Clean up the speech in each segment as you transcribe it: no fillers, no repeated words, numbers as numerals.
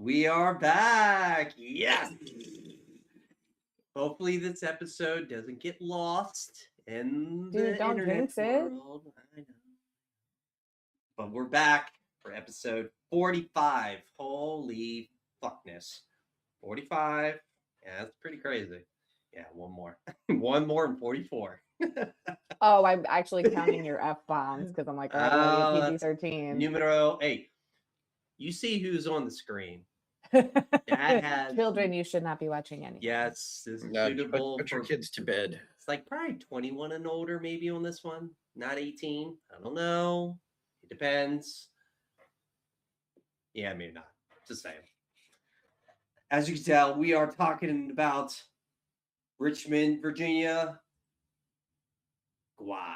We are back. Yes. Hopefully, this episode doesn't get lost in the don't internet jinx it. world. I know. But we're back for episode 45. Holy fuckness. 45. Yeah, that's pretty crazy. Yeah, one more. One more and 44. Oh, I'm actually counting your F bombs because I'm like, oh, Uh, PG-13. Numero 8. You see who's on the screen. That has Children, you should not be watching anything. Yes, this is No, suitable put your for kids to bed. It's like probably 21 and older, maybe on this one. Not 18. I don't know. It depends. Yeah, maybe not. Just saying. As you can tell, we are talking about Richmond, Virginia. GWAR.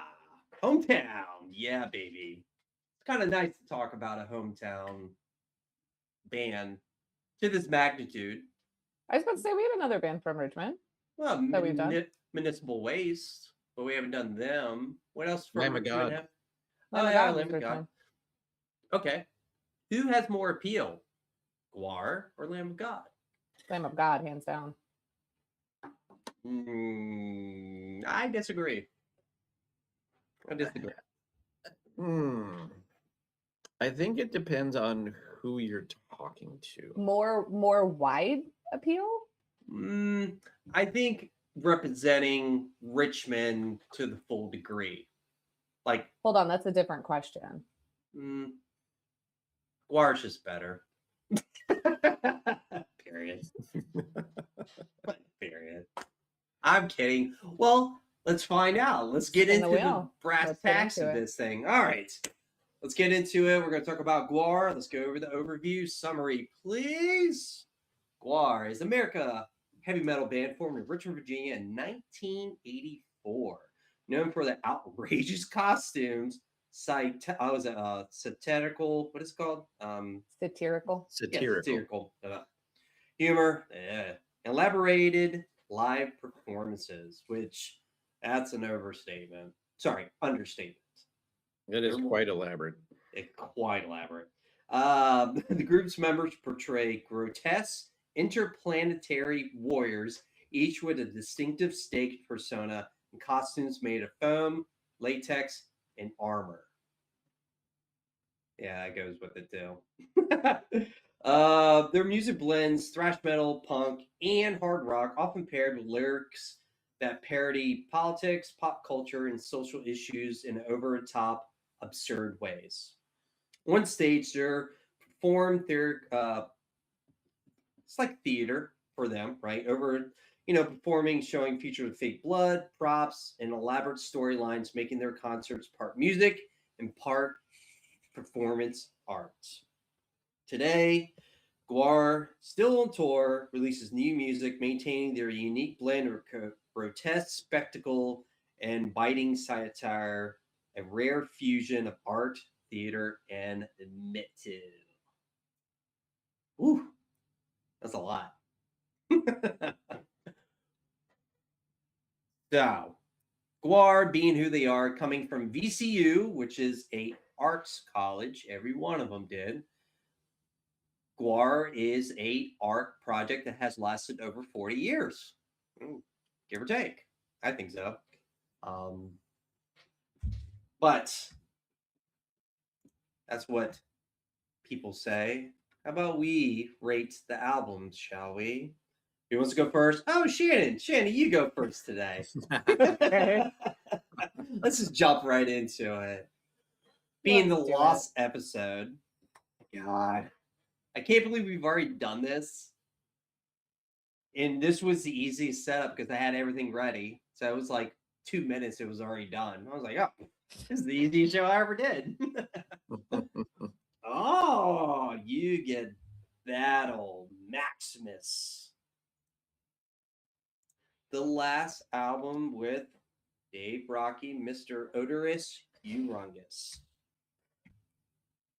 Hometown. Yeah, baby. It's kind of nice to talk about a hometown band to this magnitude. I was about to say, we have another band from Richmond. Well, that we've done. Municipal Waste, but we haven't done them. What else from Lamb of Richmond? God. Oh, yeah, Lamb of God. Okay. Who has more appeal? GWAR or Lamb of God? Lamb of God, hands down. I disagree. I think it depends on who you're talking to. More wide appeal? I think representing Richmond to the full degree. Like, hold on, that's a different question. GWAR's just better. Period. Period. I'm kidding. Well, let's find out. Let's get into the brass tacks of this thing. All right. Let's get into it. We're going to talk about GWAR. Let's go over the overview summary, please. GWAR is America heavy metal band formed in Richmond, Virginia in 1984. Known for the outrageous costumes, satirical, what is it called? Satirical. Yeah, satirical. Humor, elaborated live performances, which that's an overstatement. Sorry, understatement. It is quite elaborate. Quite elaborate. The group's members portray grotesque, interplanetary warriors, each with a distinctive staked persona and costumes made of foam, latex, and armor. Yeah, that goes with it too. Their music blends thrash metal, punk, and hard rock, often paired with lyrics that parody politics, pop culture, and social issues in over-the-top, absurd ways. On stage, they're performed their it's like theater for them, right? Performing, showing features of fake blood, props, and elaborate storylines, making their concerts part music and part performance art. Today, GWAR, still on tour, releases new music, maintaining their unique blend of grotesque spectacle and biting satire, a rare fusion of art, theater, and metal. Ooh, that's a lot. So, GWAR, being who they are, coming from VCU, which is a arts college, every one of them did. GWAR is a art project that has lasted over 40 years, give or take. I think so. But that's what people say. How about we rate the albums, shall we? Who wants to go first? Oh, Shannon. Shannon, you go first today. Okay. Let's just jump right into it. Being the lost episode. God. I can't believe we've already done this. And this was the easiest setup because I had everything ready. So it was like 2 minutes, it was already done. I was like, oh, this is the easiest show I ever did. Oh, you get that old Maximus. The last album with Dave Rocky, Mr. Odorous Urungus.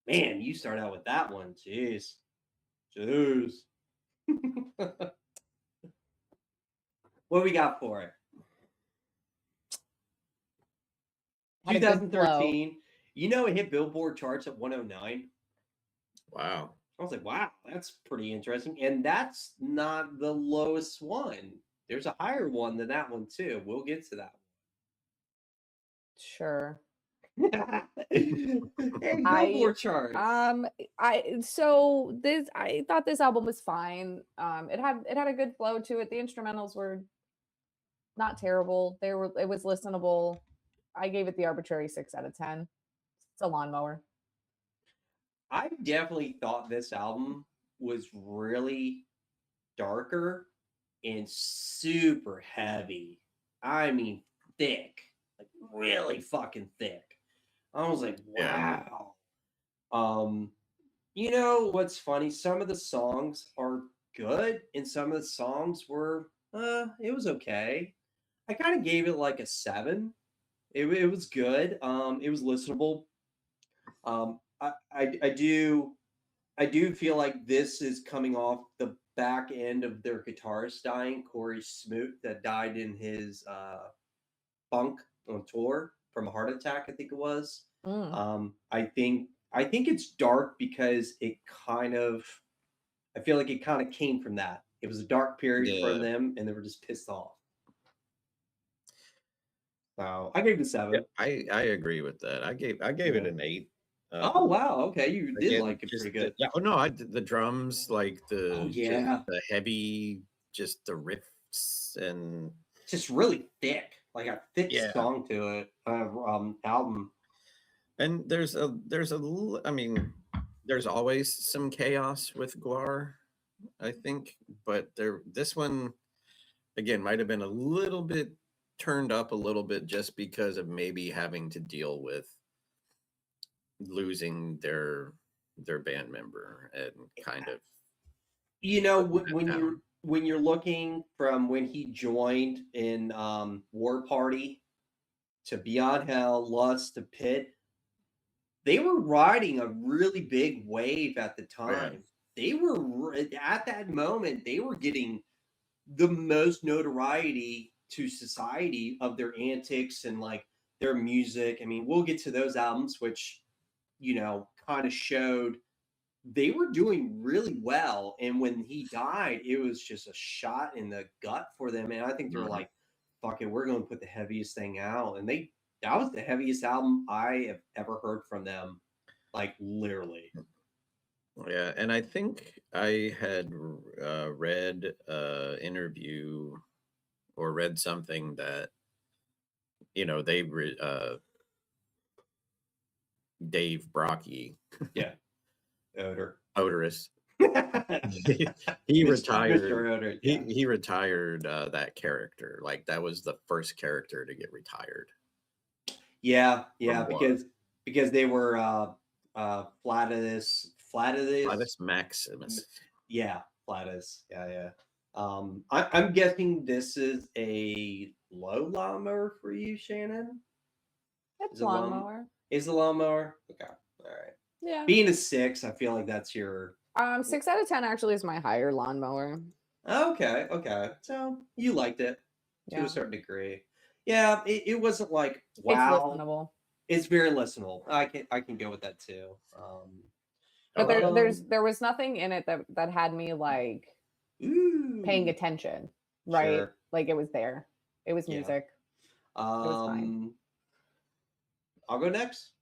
Man, you start out with that one. Jeez. What we got for it? 2013. You know, it hit Billboard charts at 109. Wow. I was like, wow, that's pretty interesting. And that's not the lowest one. There's a higher one than that one too. We'll get to that Sure. one. Hey, I Billboard charts. I thought this album was fine. It had a good flow to it. The instrumentals were not terrible. It was listenable. I gave it the arbitrary 6 out of 10. It's a lawnmower. I definitely thought this album was really darker and super heavy. I mean, thick, like really fucking thick. I was like, Yeah. wow. You know what's funny? Some of the songs are good, and some of the songs were, it was okay. I kind of gave it like a 7. It was good. It was listenable. I do feel like this is coming off the back end of their guitarist dying, Corey Smoot, that died in his bunk on tour from a heart attack, I think it was. Mm. I think it's dark because I feel like it kind of came from that. It was a dark period for Yeah. them, and they were just pissed off. So I gave it a 7. I agree with that. I gave it an 8. Oh wow, okay, you did Again, like it just pretty good. yeah. Oh no, the drums, like Oh just yeah, the heavy, just the riffs and just really thick, like a thick yeah. song to it. Album. And I mean, there's always some chaos with GWAR, I think, but this one again might have been a little bit turned up a little bit just because of maybe having to deal with losing their band member and kind of You know, putting that down. when you're looking from when he joined in War Party to Beyond Hell, Lust to Pit, they were riding a really big wave at the Right. time. They were at that moment, they were getting the most notoriety to society of their antics and like their music. I mean, we'll get to those albums, which, you know, kind of showed they were doing really well. And when he died, it was just a shot in the gut for them. And I think they were Mhm. like, fuck it, we're going to put the heaviest thing out. And that was the heaviest album I have ever heard from them. Like literally. Yeah, and I think I had read interview or read something that Dave Brocky, Yeah. Odor. Odorous, Mr. he retired. Odor. Yeah. He retired that character. Like that was the first character to get retired. Yeah, from GWAR. because they were Flatus. Flatus Maximus. Yeah, Flatus. Yeah. I'm guessing this is a low lawnmower for you, Shannon. It's Is it lawnmower. Is the lawnmower? Okay, all right. Yeah. Being a 6, I feel like that's your 6 out of 10 actually is my higher lawnmower. okay. So you liked it to Yeah. a certain degree. Yeah, it wasn't like It's wow. listenable. It's very listenable. I can go with that too. But there was nothing in it that had me like paying attention, right? Sure. Like it was there. It was Yeah. music. It was fine. I'll go next.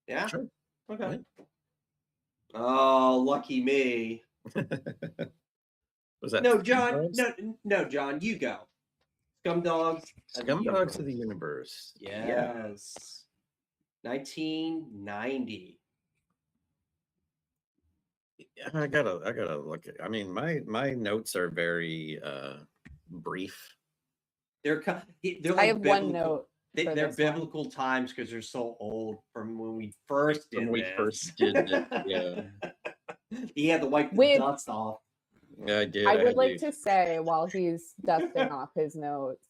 Yeah. Sure. Okay. Oh, lucky me. Was that No, John. Scumdogs? No, John. You go. Scumdogs. Scumdogs of the Universe. Yes. 1990. I gotta look at. I mean, my notes are very brief. They're like I have one note. They're biblical times because they're so old from when we first did it. Yeah. He had to wipe the dust off. Yeah, I did. I would like to say while he's dusting off his notes,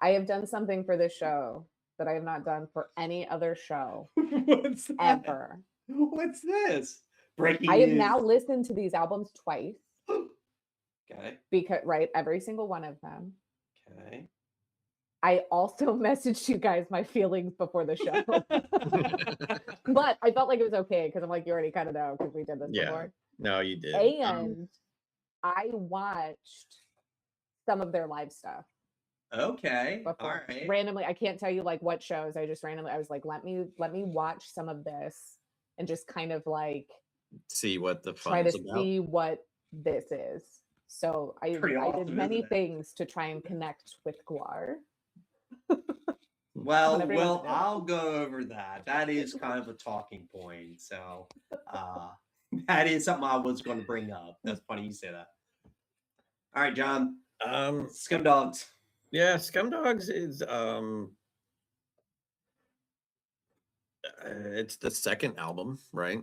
I have done something for this show that I have not done for any other show What's that? ever. What's this? Breaking I have news. now listened to these albums twice. Okay. Because every single one of them. Okay. I also messaged you guys my feelings before the show. But I felt like it was okay because I'm like, you already kind of know because we did this before. No, you did. And I watched some of their live stuff Okay. All before. right. Randomly, I can't tell you like what shows. I just randomly, I was like, let me watch some of this and just kind of like See what the try fun to is about. see what this is. So I Pretty did awesome, many isn't it? things to try and connect with GWAR. Well, Whatever you want to do. I'll go over that. That is kind of a talking point. So that is something I was going to bring up. That's funny you say that. All right, John. Scum Dogs. Yeah, Scum Dogs is it's the second album, right?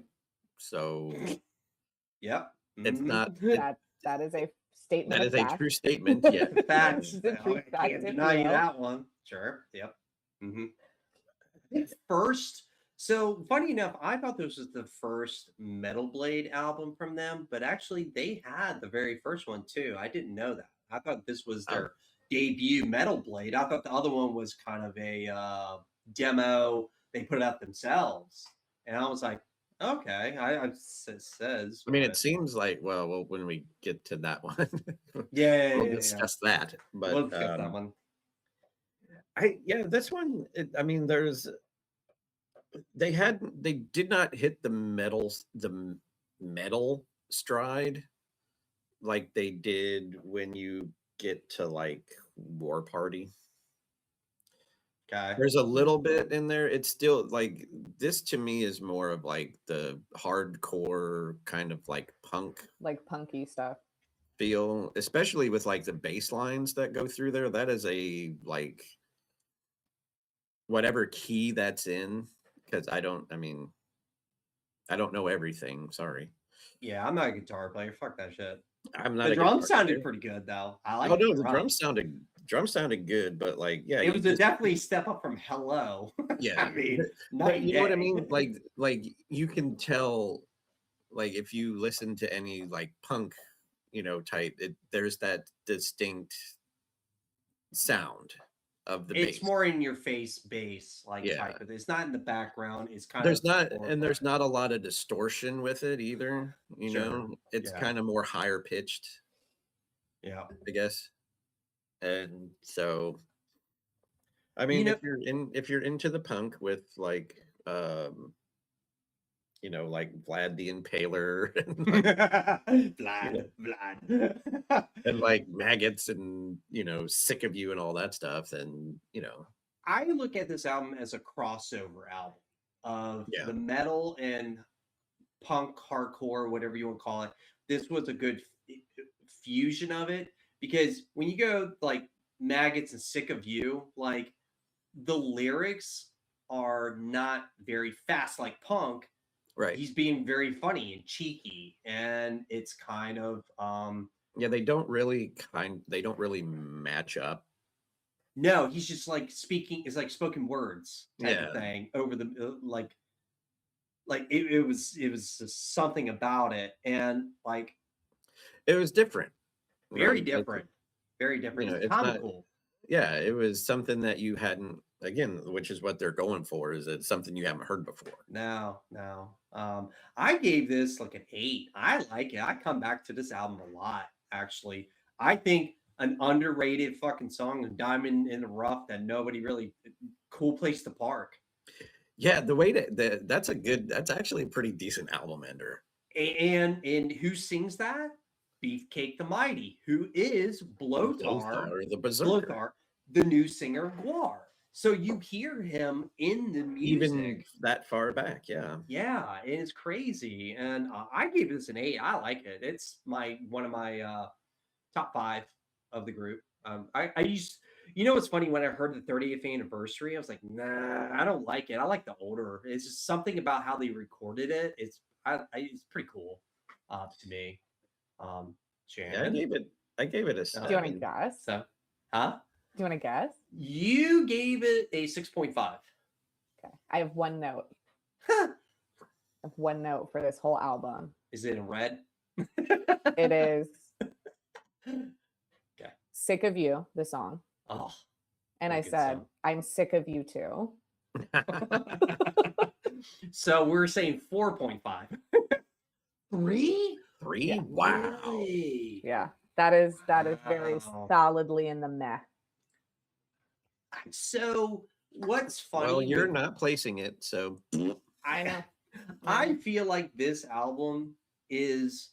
So Yep. it's Mhm. not That is a statement that of is a fact. true statement. Yeah. Facts. It's a true I fact, can't if deny you you will. that one. Sure. Yep. Mm-hmm. First, so funny enough, I thought this was the first Metal Blade album from them, but actually they had the very first one too. I didn't know that. I thought this was their debut Metal Blade. I thought the other one was kind of a demo they put out themselves, and I was like, okay, it says. I mean, it but- seems like well, when we get to that one, yeah, we'll yeah. discuss that. But We'll discuss that one. this one. I mean, they did not hit the metal stride like they did when you get to like War Party. Okay. There's a little bit in there. It's still like this to me is more of like the hardcore kind of like punk Like punky stuff. feel, especially with like the bass lines that go through there. That is a like whatever key that's in, because I don't know everything. Sorry. Yeah, I'm not a guitar player. Fuck that shit. I'm not The a drums guitar sounded player. pretty good though. I like Oh no, the the drums sounded good, but like yeah, it was definitely a step up from Hello. yeah. I mean, But you know what I day. mean? Like you can tell, like if you listen to any like punk, type, there's that distinct sound of the It's bass. more in your face bass Yeah. type of it. It's not in the background. It's kind There's of not, more and there's not a lot of distortion with it either. Sure. It's Yeah. kind of more higher pitched, yeah. I guess. And so, I mean, if you're into the punk with like, like Vlad the Impaler and like, Vlad. and like maggots and sick of you and all that stuff, then I look at this album as a crossover album of Yeah. the metal and punk, hardcore, whatever you want to call it. This was a good fusion of it because when you go like maggots and sick of you, like the lyrics are not very fast like punk. Right. He's being very funny and cheeky, and it's kind of yeah, they don't really match up. no, he's just like speaking. It's like spoken words type Yeah. of thing over the like it was just something about it, and like it was different. very right? different, very different. It's it's not comical. Yeah, it was something that you hadn't, again, which is what they're going for, is it's something you haven't heard before. No. I gave this like an 8. I like it. I come back to this album a lot, actually. I think an underrated fucking song, Diamond in the Rough, that nobody really cool place to park. Yeah, the way that's actually a pretty decent album ender. And who sings that? Beefcake the Mighty, who is Blothar, the Berserker. Blothar, the new singer of GWAR. So you hear him in the music. Even that far back, yeah. Yeah, and it's crazy. And I gave this an 8. I like it. It's one of my top 5 of the group. I used, what's funny, when I heard the 30th anniversary, I was like, nah, I don't like it. I like the older. It's just something about how they recorded it. It's pretty cool to me. Shannon, Yeah, I gave it a 7. Do you want to guess? So, huh? Do you want to guess? You gave it a 6.5. Okay. I have one note. Huh. I have one note for this whole album. Is it in red? It is Okay. Sick of You, the song. Oh. And I good said, song. I'm sick of you too. So we're saying 4.5. 3? 3? Yeah. Wow. Really? Yeah, that is very Wow. solidly in the meh. So what's funny? Well, you're not placing it, so I know. I feel like this album is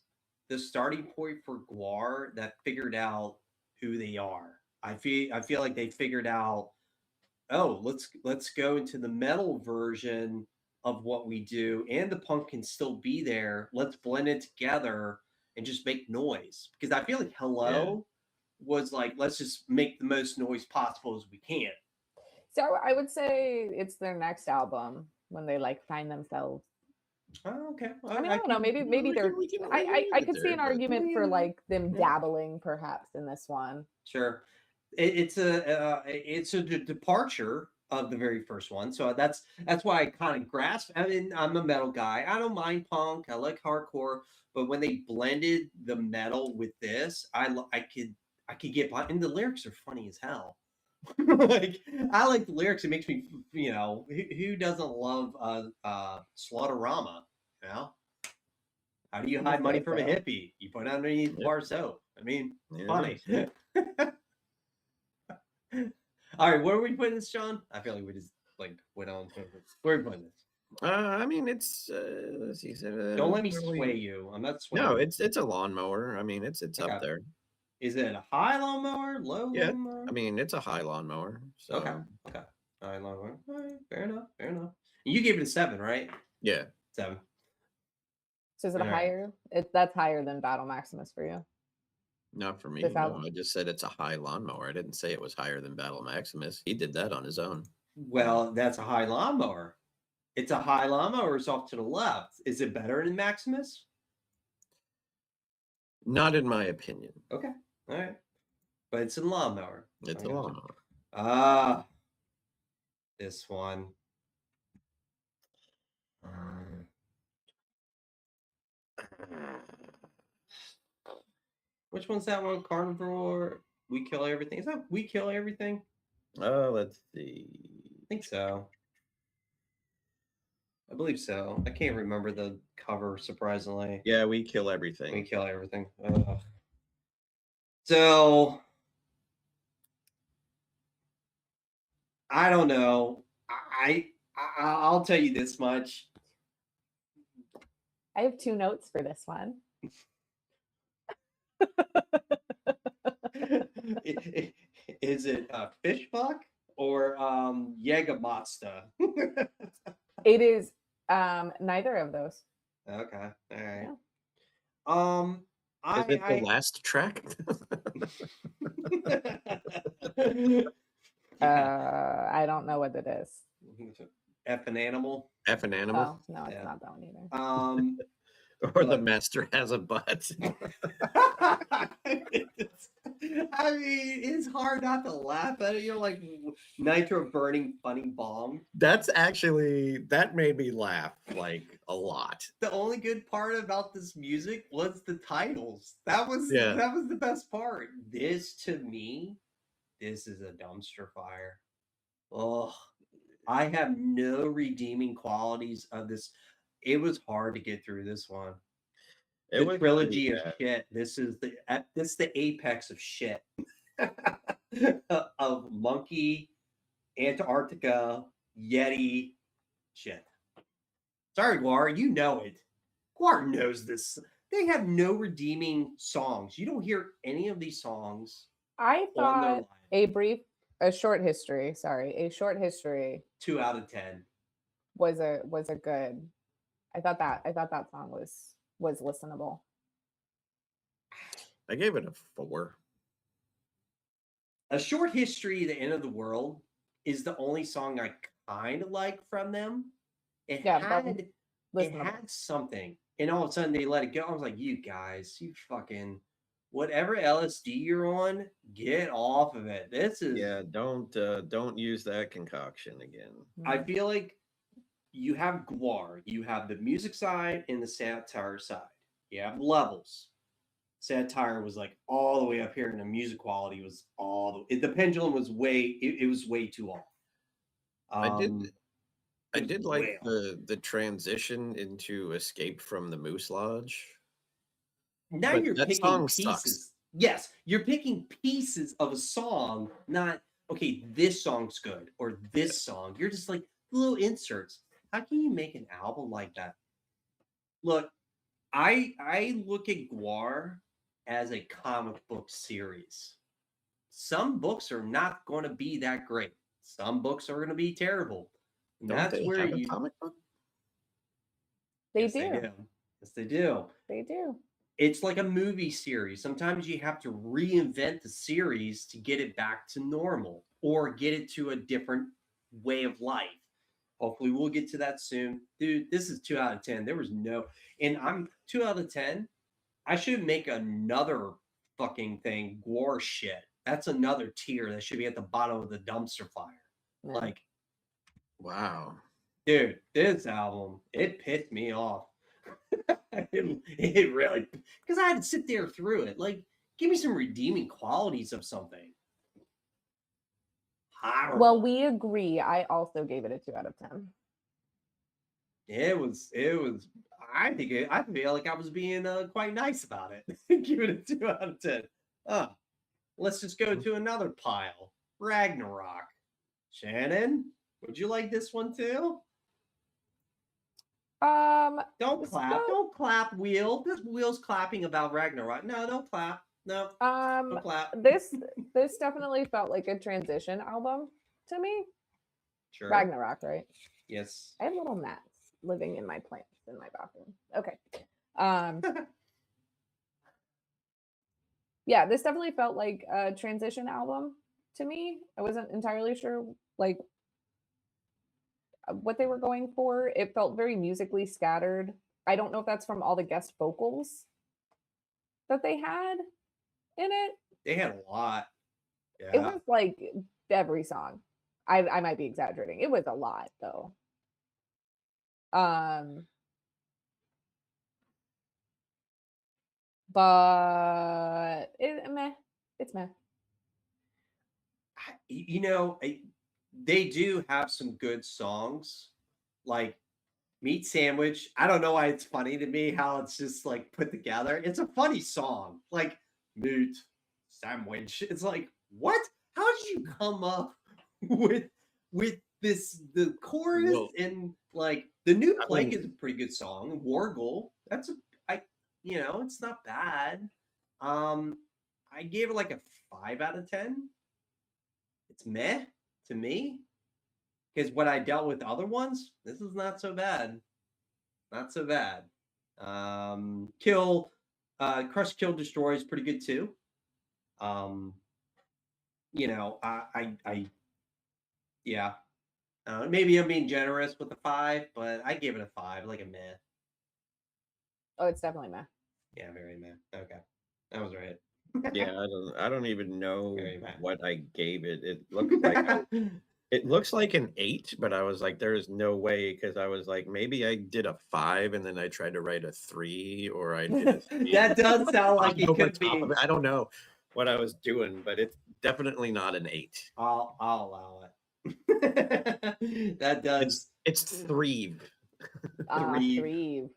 the starting point for GWAR that figured out who they are. I feel like they figured out, oh, let's go into the metal version of what we do, and the punk can still be there. Let's blend it together and just make noise. Because I feel like Hello was like, let's just make the most noise possible as we can. So I would say it's their next album when they like find themselves. Oh, okay. I mean, I don't know. Maybe they're. I could see an argument for like them dabbling perhaps in this one. Sure. It's a departure of the very first one, so that's why I kind of grasp. I mean, I'm a metal guy. I don't mind punk. I like hardcore, but when they blended the metal with this, I could get by. And the lyrics are funny as hell. Like I like the lyrics. It makes me, who doesn't love Slaughterama? You know, how do you hide money from a hippie? You put it underneath the bar soap. I mean, funny. All right, where are we putting this, Sean? I feel like we just like went on. Where are we putting this? I mean, it's let's see. Don't let me sway you. I'm not swaying. No, you. it's a lawnmower. I mean, it's Okay. up there. Is it a high lawnmower, low lawnmower? I mean, it's a high lawnmower. So Okay. High lawnmower. All right, fair enough. You gave it a 7, right? Yeah. 7. So is it a higher? That's higher than Battle Maximus for you? Not for me. No, I just said it's a high lawnmower. I didn't say it was higher than Battle Maximus. He did that on his own. Well, that's a high lawnmower. It's a high lawnmower. It's off to the left. Is it better than Maximus? Not in my opinion. Okay. All right. But it's a lawnmower. It's a lawnmower. This one. Which one's that one? Carnivore. We Kill Everything. Is that We Kill Everything? Let's see. I think so. I believe so. I can't remember the cover, surprisingly. Yeah, We Kill Everything. We Kill Everything. So I don't know. I'll tell you this much. I have 2 notes for this one. Is it Fishbuck or Jägermeister? It is neither of those. Okay. All right. Yeah. Is it the last track? I don't know what it is. F an animal. F an animal? Oh, no, it's not that one either. Or the master has a butt. I mean, it's hard not to laugh at it. Like Nitro Burning Funny Bomb. That made me laugh like a lot. The only good part about this music was the titles. That was the best part. This, to me, this is a dumpster fire. Oh, I have no redeeming qualities of this. It was hard to get through this one. The trilogy of shit. This is the apex of shit. Of Monkey, Antarctica, Yeti, shit. Sorry, GWAR, you know it. GWAR knows this. They have no redeeming songs. You don't hear any of these songs. I thought a short history. 2 out of 10 was a good. I thought that song was listenable. I gave it a 4. A Short History, The End of the World is the only song I kind of like from them. It had something. And all of a sudden they let it go. I was like, you guys, you fucking whatever LSD you're on, get off of it. This is don't use that concoction again. I feel like you have GWAR, you have the music side and the satire side. You have levels. Satire was like all the way up here, and the music quality was the pendulum was way it was way too off. I It was did like well. the transition into Escape from the Moose Lodge, Now but you're that picking song sucks. pieces. Yes, you're picking pieces of a song, not okay, this song's good or this song. You're just like little inserts. How can you make an album like that? Look, I look at GWAR as a comic book series. Some books are not going to be that great. Some books are going to be terrible. And Don't that's they where have a you comic book? They yes, they do. do. Yes, they do. They do. It's like a movie series. Sometimes you have to reinvent the series to get it back to normal or get it to a different way of life. Hopefully, we'll get to that soon. Dude, this is 2 out of 10. There was no, and I'm 2 out of 10. I should make another fucking thing, GWAR shit. That's another tier that should be at the bottom of the dumpster fire. Yeah. Like, Wow. dude, this album, it pissed me off. it really, because I had to sit there through it. Like, give me some redeeming qualities of something. Horrible. Well, we agree. I also gave it a 2 out of 10. It was. I feel like I was being quite nice about it. Give it a 2 out of 10. Let's just go to another pile. Ragnarok. Shannon, would you like this one too? Don't This clap. felt- Don't clap, Wheel. This Wheel's clapping about Ragnarok. No, don't clap. No, don't clap. this definitely felt like a transition album to me. Sure. Ragnarok, right? Yes. I have little gnats living in my plants in my bathroom. Okay. Yeah, this definitely felt like a transition album to me. I wasn't entirely sure like what they were going for. It felt very musically scattered. I don't know if that's from all the guest vocals that they had in it. They had a lot. Yeah. It was like every song. I might be exaggerating. It was a lot though. But it's meh. They do have some good songs, like Meat Sandwich. I don't know why it's funny to me how it's just like put together. It's a funny song, like Meat Sandwich. It's like, what? How did you come up with the chorus? Well, And like the New I Plague mean, is a pretty good song. Wargle, it's not bad. I gave it like a 5 out of 10. It's meh to me because what I dealt with other ones, this is not so bad. Not so bad. Crush, Kill, Destroy is pretty good too. Um, yeah. Maybe I'm being generous with the 5, but I gave it a 5, like a meh. Oh, it's definitely meh. Yeah, very meh. Okay, that was right. yeah, I don't even know Very meh. what I gave it. It looks like an 8, but I was like, there is no way, because I was like, maybe I did a 5 and then I tried to write a 3, or I did a 3. That does sound like it over could top be. of it. I don't know what I was doing, but it's definitely not an 8. I'll allow it. That does. It's Three. Three.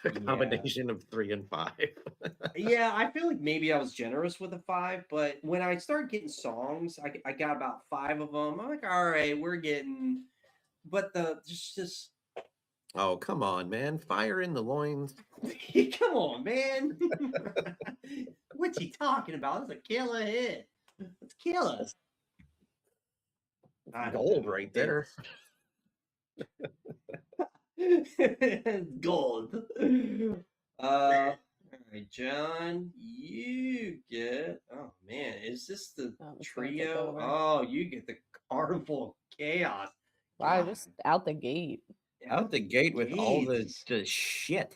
A combination of 3 and 5. Yeah, I feel like maybe I was generous with a 5, but when I started getting songs, I got about 5 of them. I'm like, all right, we're getting, but the just Oh, come on, man. Fire in the loins. come on, man. What's he talking about? It's a killer hit. Let's kill us. Gold right there. Gold. All right, John, you get. Oh man, is this the trio? Oh, you get the Carnival Chaos. Wow, just out the gate. Out the gate with all the shit.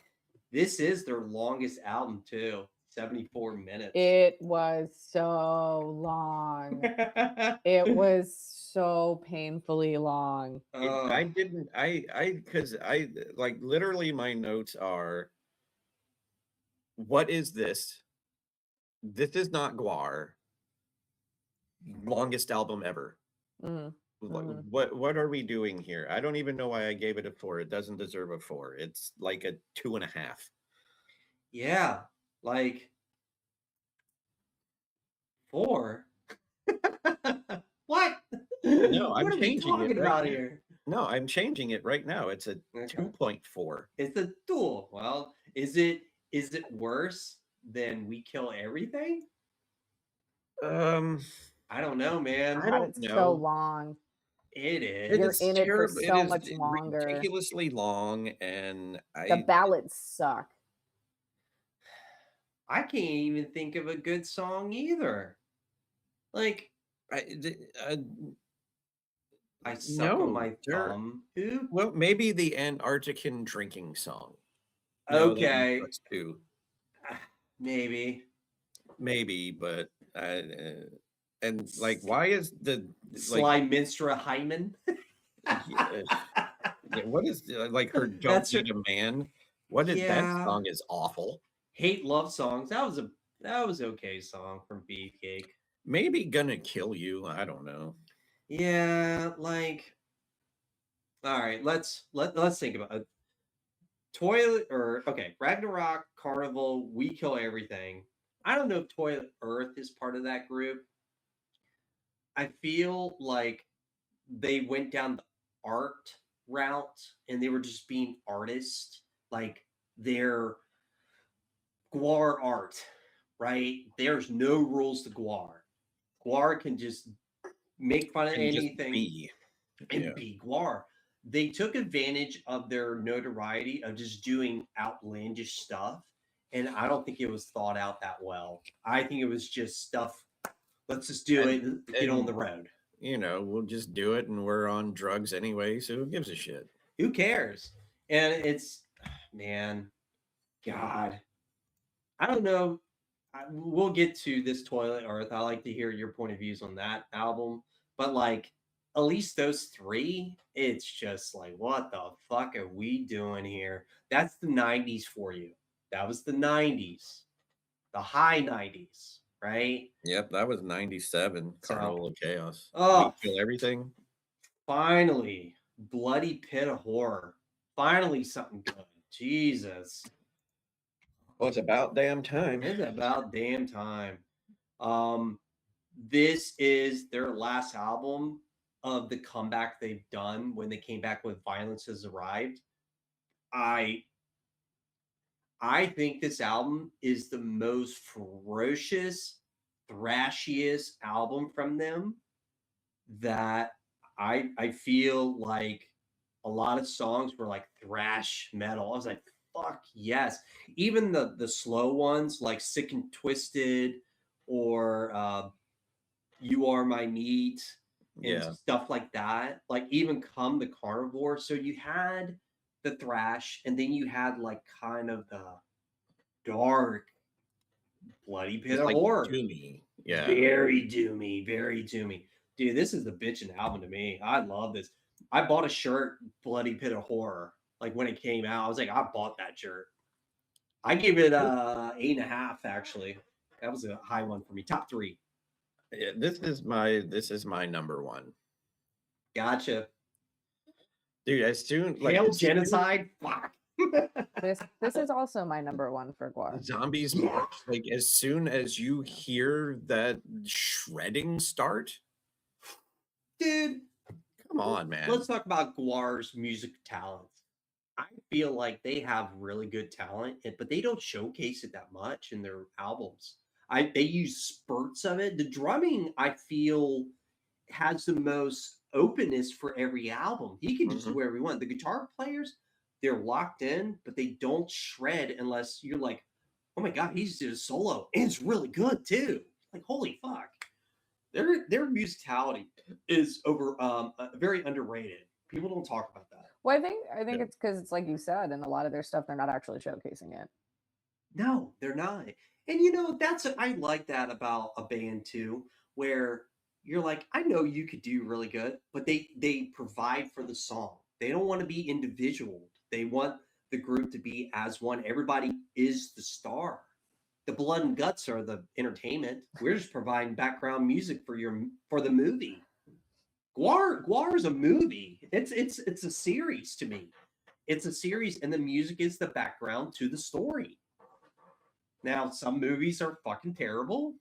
This is their longest album too. 74 minutes. It was so long. It was so painfully long. Because I like literally my notes are, what is this? This is not GWAR. Longest album ever. Mhm. Mhm. What are we doing here? I don't even know why I gave it a 4. It doesn't deserve a 4. It's like a 2.5. Yeah, like 4. What? No, I'm What are we changing it talking right about now. here? No, I'm changing it right now. It's a Okay. 2.4. It's a duel. Well, is it worse than We Kill Everything? Um, I don't know, man. I God, don't it's so know. long. It You're is. It's in it for terrible. It so is much longer. ridiculously long, and The ballads suck. I can't even think of a good song either. Like, I d- I suck on no. my There. thumb. Who? Well, maybe the Antarctican drinking song. No, that one Okay. sucks too. Maybe. Maybe, but and like, why is the like? Sly Minstra Hyman. Yeah, yeah, what is like her "Don't That's her. Need a Man"? What did that Yeah. song is awful. Hate love songs. That was okay song from Beefcake. Maybe "Gonna Kill You." I don't know. Yeah, like all right, let's think about it. Toilet or okay, Ragnarok, Carnival, We Kill Everything. I don't know if Toilet Earth is part of that group. I feel like they went down the art route and they were just being artists. Like their GWAR art, right? There's no rules to GWAR. GWAR can just make fun of And just anything be. and Yeah. be GWAR. They took advantage of their notoriety of just doing outlandish stuff. And I don't think it was thought out that well. I think it was just stuff. Let's just do And it, get on and the road. we'll just do it, and we're on drugs anyway, so who gives a shit? Who cares? And it's, man, God, I don't know. We'll get to this Toilet Earth. I like to hear your point of views on that album, but like at least those three, it's just like, what the fuck are we doing here? That's the '90s for you. That was the '90s, the high '90s, right? Yep, that was 97. So, Carnival of Chaos. We oh, Kill Everything. finally, Bloody Pit of Horror. Finally, something good. Jesus. Well, it's about damn time. It's about damn time. Um, this is their last album of the comeback they've done when they came back with Violence Has Arrived. I I think this album is the most ferocious, thrashiest album from them that I feel like a lot of songs were like thrash metal. I was like, fuck yes. Even the slow ones like Sick and Twisted or You Are My Meat and Yeah. stuff like that. Like even Come the Carnivore. So you had the thrash and then you had like kind of the dark Bloody Pit Just of like Horror. doomy. Yeah. Very doomy, very doomy. Dude, this is the bitchin' album to me. I love this. I bought a shirt, Bloody Pit of Horror, like when it came out. I was like, I bought that shirt. I gave it 8.5, actually. That was a high one for me. Top 3. Yeah, this is my number one. Gotcha. Dude, as soon like Hail as soon- Genocide. Fuck. This is also my number one for GWAR. Zombies Yeah. March, like as soon as you hear that shredding start, Dude, come on, man. let's talk about GWAR's music talents. I feel like they have really good talent, but they don't showcase it that much in their albums. They use spurts of it. The drumming, I feel, has the most openness for every album. He can just do whatever he wants. The guitar players, they're locked in, but they don't shred unless you're like, oh my god, he's did a solo and it's really good too. Like holy fuck, their musicality is very underrated. People don't talk about that. Well, I think Yeah. it's because it's like you said, and a lot of their stuff they're not actually showcasing it. No, they're not. And I like that about a band too, where you're like, I know you could do really good, but they provide for the song. They don't want to be individual. They want the group to be as one. Everybody is the star. The blood and guts are the entertainment. We're just providing background music for the movie. GWAR is a movie. It's a series to me. It's a series, and the music is the background to the story. Now, some movies are fucking terrible.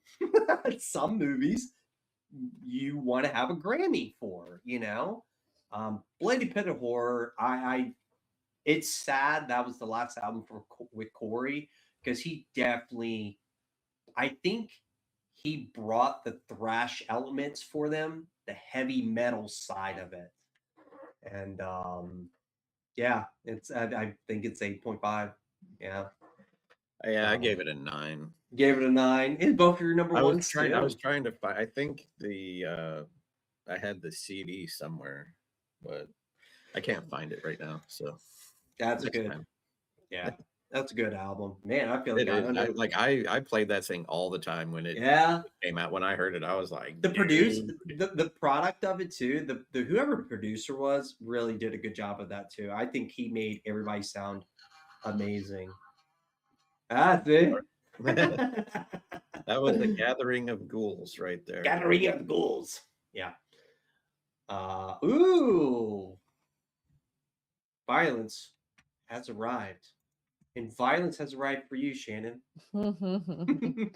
Some movies you want to have a Grammy for, you know. Bloody Pit of Horror. It's sad that was the last album with Corey, because he definitely, I think he brought the thrash elements for them, the heavy metal side of it, and yeah, it's I think it's 8.5. Yeah, Yeah, I gave it a 9. gave it a 9. It's both your number I was ones trying. I was too. trying to find. I think I had the CD somewhere, but I can't find it right now. So That's next good. time. Yeah, that's a good album, man. I feel It like is. I played that thing all the time when it yeah. came out. When I heard it, I was like, The dude. the product of it too. The whoever the producer was really did a good job of that too. I think he made everybody sound amazing. Ah, see. That was the gathering of ghouls right there. Gathering of ghouls. Yeah. Ooh. Violence has arrived. And violence has arrived for you, Shannon. You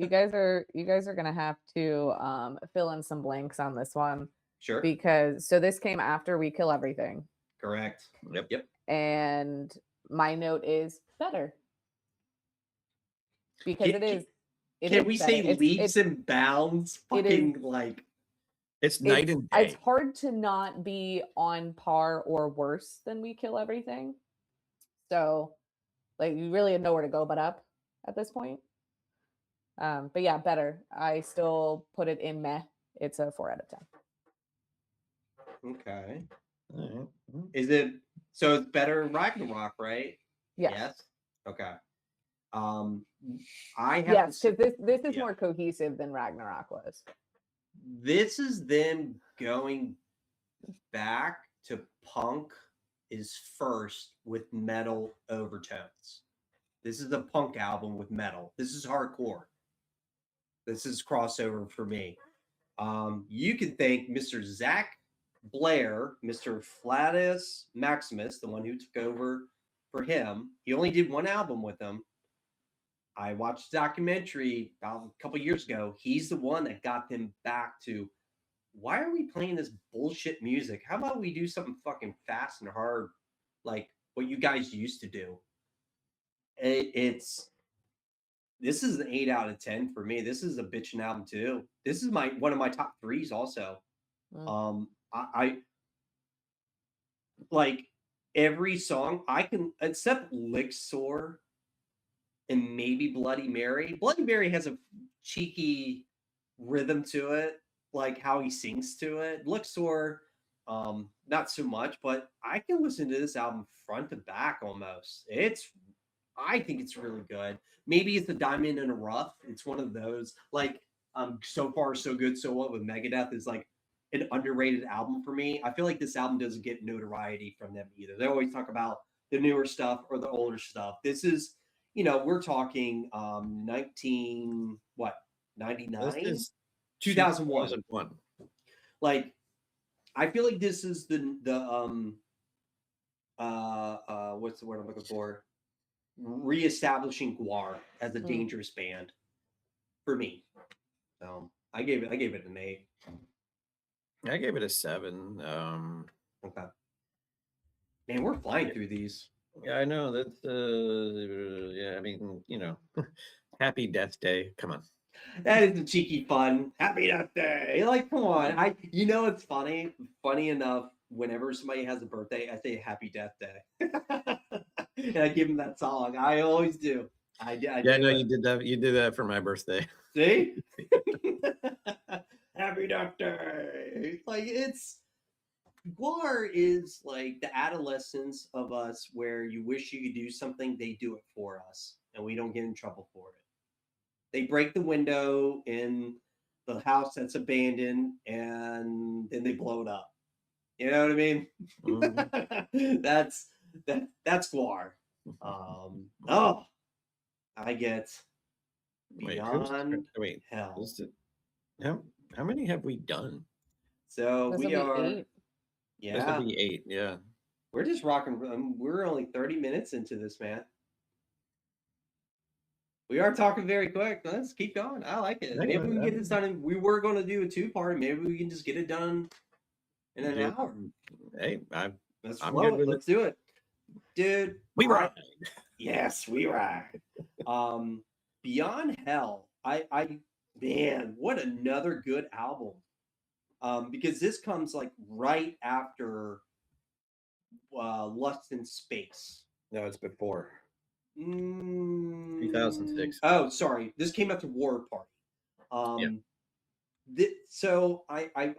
guys are gonna have to fill in some blanks on this one, Sure. because this came after We Kill Everything, Correct. Yep. and my note is better, because it is. Can we better. say leaps It's and bounds? Fucking like it's night and it's day. hard to not be on par or worse than We Kill Everything. So, like, you really have nowhere to go but up at this point. But yeah, better. I still put it in meh. It's a 4 out of 10. okay. All right. Is it so? It's better in Ragnarok, right? Yes. Yes. Okay. I have Yes, to because this is yeah. more cohesive than Ragnarok was. This is them going back to punk is first with metal overtones. This is a punk album with metal. This is hardcore. This is crossover for me. You can thank Mr. Zach Blair, Mr. Flatus Maximus, the one who took over for him. He only did one album with him. I watched a documentary about a couple years ago. He's the one that got them back to, why are we playing this bullshit music? How about we do something fucking fast and hard, like what you guys used to do? This is an 8 out of 10 for me. This is a bitchin' album too. This is one of my top 3s also. I like every song I can, except Lixor and maybe Bloody Mary. Bloody Mary has a cheeky rhythm to it, like how he sings to it. Lixor, not so much, but I can listen to this album front to back almost. I think it's really good. Maybe it's the Diamond in the Rough. It's one of those, like, So Far So Good So What with Megadeth is like an underrated album for me. I feel like this album doesn't get notoriety from them either. They always talk about the newer stuff or the older stuff. This is, we're talking 99, 2001. Like, I feel like this is the what's the word I'm looking for? Reestablishing GWAR as a dangerous band for me. So I gave it an 8. I gave it a 7. Okay. Man, we're flying through these. Yeah, I know that's yeah, I mean, Happy Death Day. Come on. That is a cheeky fun. Happy Death Day. Like, come on. It's funny. Funny enough, whenever somebody has a birthday, I say Happy Death Day. And I give them that song. I always do. I know you did that. You did that for my birthday. See? Happy Death Day. Like, GWAR is like the adolescence of us where you wish you could do something, they do it for us, and we don't get in trouble for it. They break the window in the house that's abandoned, and then they blow it up. You know what I mean? Mm-hmm. That's GWAR. I get Beyond wait, Hell. How many have we done? So This will we be are, 8. This will yeah, be 8. Yeah. we're just rocking. We're only 30 minutes into this, man. We are talking very quick. Let's keep going. I like it. Hey, Maybe we can get I- this done. We were going to do a 2-part. Maybe we can just get it done in an Yeah. hour. Hey, Let's I'm flow good it. with it. Let's do it, dude. We ride. Yes, we ride. Beyond Hell. Man, what another good album. Because this comes like right after Lust in Space. No, it's before. 2006. 2006. Oh, sorry. This came after War Party. So I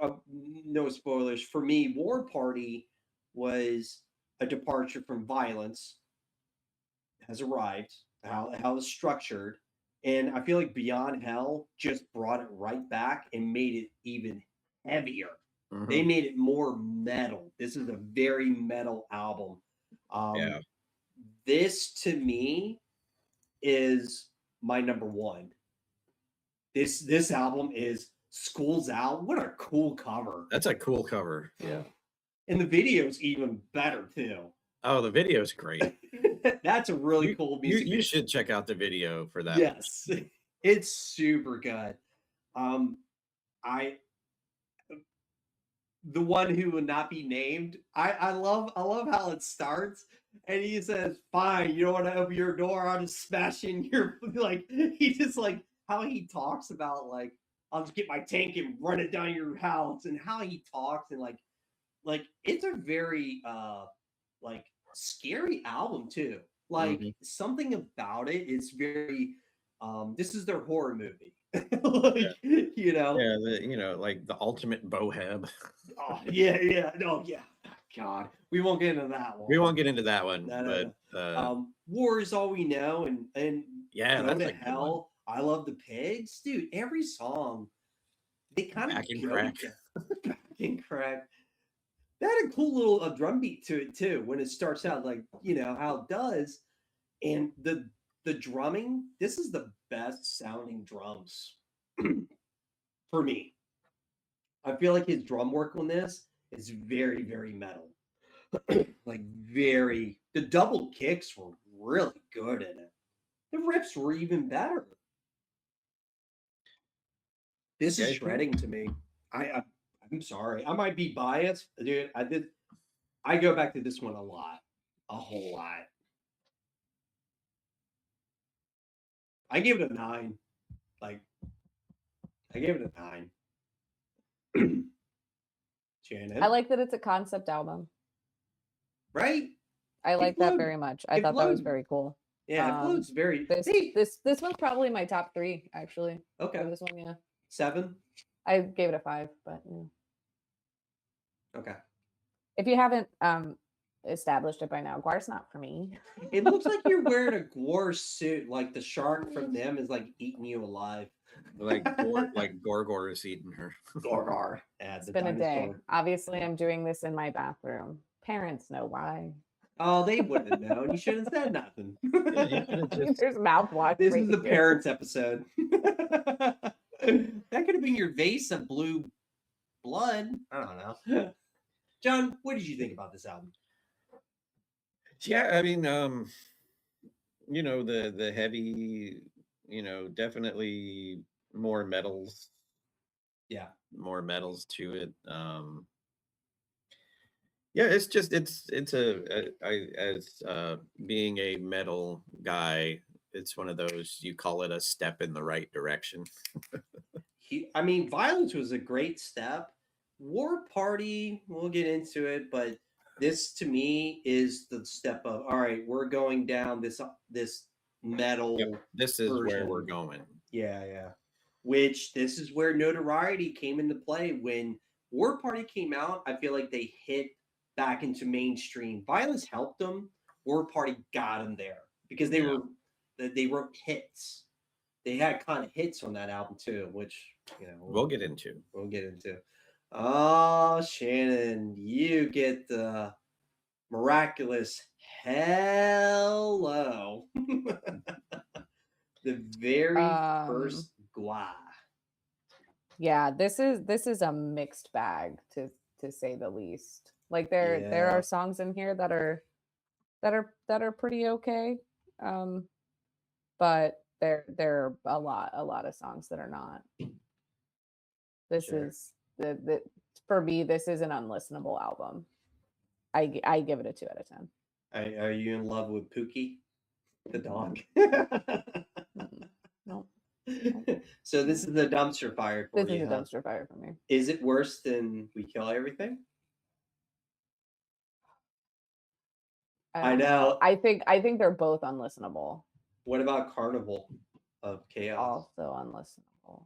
no spoilers for me. War Party was a departure from violence. Has arrived. How it's structured, and I feel like Beyond Hell just brought it right back and made it even heavier. They Mhm. made it more metal. This is a very metal album. Yeah. This to me is my number one. This album is School's Out. What a cool cover. That's a cool cover. Yeah. And the video's even better too. Oh, the video's great. That's a really cool music You video. should check out the video for that. Yes. It's super good. I the one who will not be named. I love how it starts, and he says, "Fine, you don't want to open your door. I'll just smash in your like." He just like how he talks about like I'll just get my tank and run it down your house, and how he talks and like it's a very like scary album too. Like Mhm. something about it is very this is their horror movie. Like you know. Yeah, like the ultimate boheb. Oh yeah. Oh yeah. God. We won't get into that one. We won't get into that one, No. but War is all we know and yeah, Go that's to a good one. Hell. I love the pigs. Dude, every song they kind of Back and go crack. together. Back and crack. That had a cool little drum beat to it too when it starts out, like how it does, and the drumming. This is the best sounding drums for me. I feel like his drum work on this is very very metal, like very. The double kicks were really good in it. The riffs were even better. This Yeah, is I think- shredding to me. I'm sorry. I might be biased, dude. I go back to this one a lot, a whole lot. I gave it a 9. Like I gave it a 9. Shannon, I like that it's a concept album. right? I like that flowed. very much. I It thought that was flowed. very cool. Yeah, it floats very. This one's probably my top 3 actually. Okay, For this one, yeah. 7. I gave it a 5, but yeah. Okay. If you haven't established it by now, GWAR's not for me. It looks like you're wearing a GWAR suit, like the shark from them is like eating you alive. like Gorgor is eating her. Gorgar. Yeah, It's been a day. Obviously, I'm doing this in my bathroom. Parents know why. Oh, they wouldn't have known. You shouldn't have said nothing. Yeah, you could have just There's mouthwash. This right is the here. parents episode. That could have been your vase of blue blood. I don't know. John, what did you think about this album? Yeah, I mean, the heavy, definitely more metals. Yeah. More metals to it. Yeah, it's just it's I as being a metal guy, it's one of those you call it a step in the right direction. I mean, Violence was a great step. War Party, we'll get into it, but this to me is the step of all right, we're going down this metal. Yep, this is where we're version. going. Yeah. Which this is where notoriety came into play. When War Party came out, I feel like they hit back into mainstream. Violence helped them. War Party got them there because they wrote hits. They had kind of hits on that album too, which We'll get into. We'll get into. Oh, Shannon, you get the miraculous hello. The very first GWAR. Yeah, this is a mixed bag to say the least. Like there Yeah. are songs in here that are pretty okay. But there are a lot of songs that are not. This Sure. is the for me, this is an unlistenable album. I give it a 2 out of 10. Are you in love with Pookie, the dog? No, So this is the dumpster fire for this is you, a huh? dumpster fire for me. Is it worse than We Kill Everything? I Don't know. I think they're both unlistenable. What about Carnival of Chaos? Also unlistenable.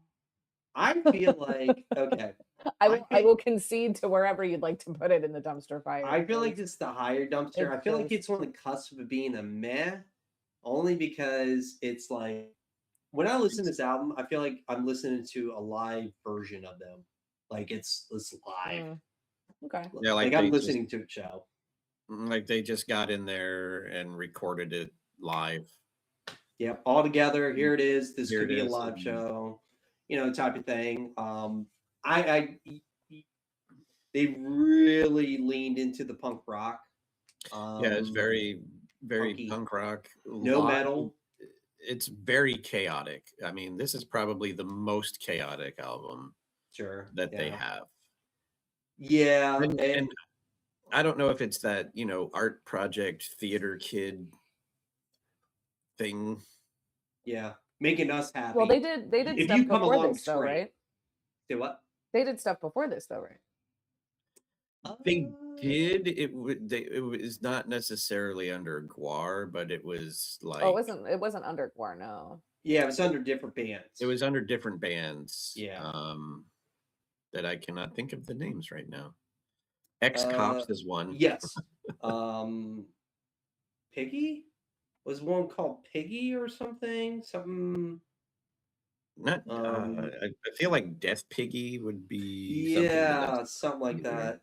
I feel like okay. I will concede to wherever you'd like to put it in the dumpster fire. I feel like because it's the higher dumpster. I it feel like just- it's on the cusp of being a meh, only because it's like when I listen to this album, I feel like I'm listening to a live version of them. Like it's live. Okay. Yeah, Like like I'm they just listening to a show. like they just got in there and recorded it live. Yep, all together. Here it is. This Here could it be a is, live and- show, type of thing. I they really leaned into the punk rock. Yeah, it's very punky. punk rock. No metal. It's very chaotic. I mean, this is probably the most chaotic album Sure. that they yeah. have. Yeah, And I don't know if it's that, art project theater kid thing. yeah, making us happy. Well, they did If stuff you come before along, this it's though, great. right? Do what? They did stuff before this though, right? They did. It was not necessarily under GWAR, but it was like Oh, it wasn't under GWAR, no. Yeah, it was under different bands. it was under different bands. Yeah. That I cannot think of the names right now. Ex Cops is one. Yes. Piggy? Was one called Piggy or something? Something. Not. I feel like Death Piggy would be. Something, Yeah, something like that.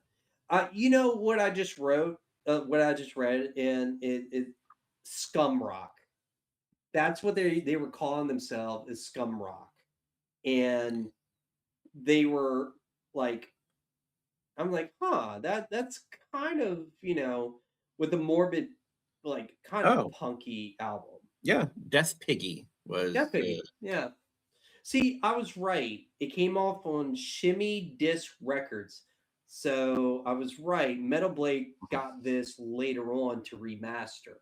You know what I just wrote? What I just read, and it Scum Rock. That's what they were calling themselves, is Scum Rock, and they were like, I'm like, huh, that's kind of with a morbid, like kind of punky album. Yeah, Death Piggy was. Death Piggy, yeah. See, I was right. It came off on Shimmy Disc Records. So I was right. Metal Blade got this later on to remaster.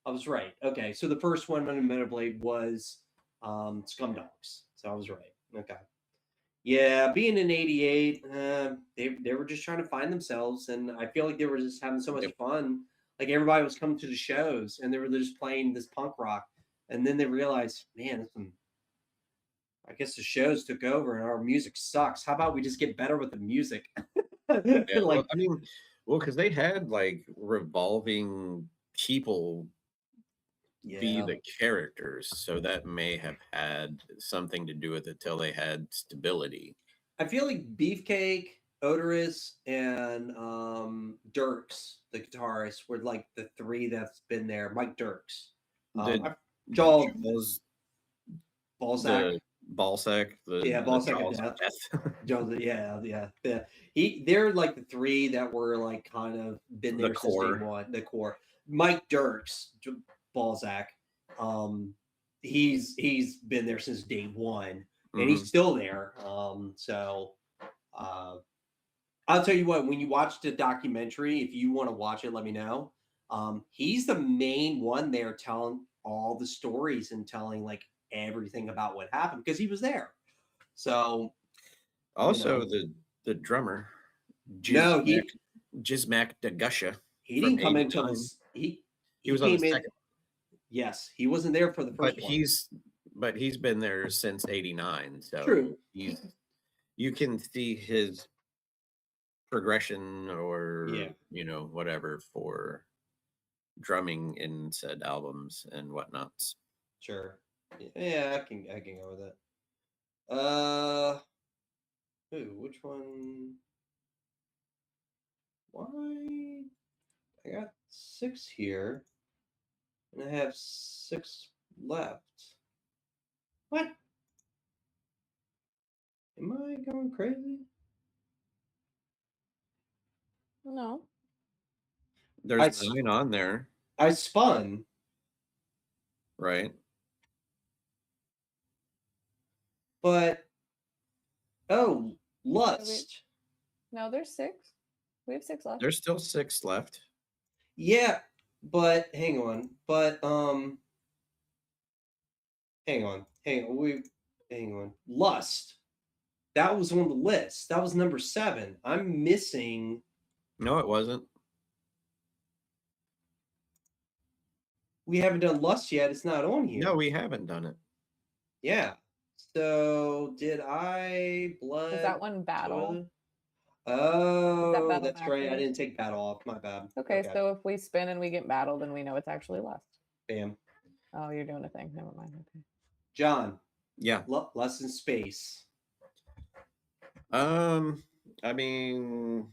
I was right. Okay, so the first one on Metal Blade was Scum Dogs. So I was right. Okay. Yeah, being in '88, they were just trying to find themselves, and I feel like they were just having so much fun. Like everybody was coming to the shows, and they were just playing this punk rock, and then they realized, man, I guess the shows took over and our music sucks. How about we just get better with the music? Yeah, like, because they had like revolving people be the characters, so that may have had something to do with it till they had stability. I feel like Beefcake, Odorous, and Dirks, the guitarist, were like the three that's been there. Mike Dirks, Balzac. Balsack, Jaws of of Death. Jones, yeah. They're like the three that were like kind of been there since day one. The core. Mike Dirks, Balzac, he's been there since day one, and he's still there. So I'll tell you what. When you watch the documentary, if you want to watch it, let me know. He's the main one there telling all the stories and telling like everything about what happened because he was there. So also the drummer, Gizmac Dagusha. He didn't come until he was on the second. Yes, he wasn't there for the first one. But he's been there since '89. So true. You can see his progression or whatever for drumming in said albums and whatnots. Sure. Yeah, I can go with it. Which one? Why? I got 6 here, and I have 6 left. What? Am I going crazy? No. There's 9 on there, I spun. right? But Lust. No, there's 6. We have 6 left. There's still 6 left. Yeah, but hang on. Hang on. Hang on. Lust. That was on the list. That was number 7. I'm missing. No, it wasn't. We haven't done Lust yet. It's not on here. No, we haven't done it. Yeah. So did I blood? Is that one battle? toilet? Oh, battle that's right. I active? didn't take battle off. My bad. Okay, so if we spin and we get battle, then we know it's actually Lust. Bam. Oh, you're doing a thing. Never mind. Okay. John. Yeah. Lust in Space. I mean,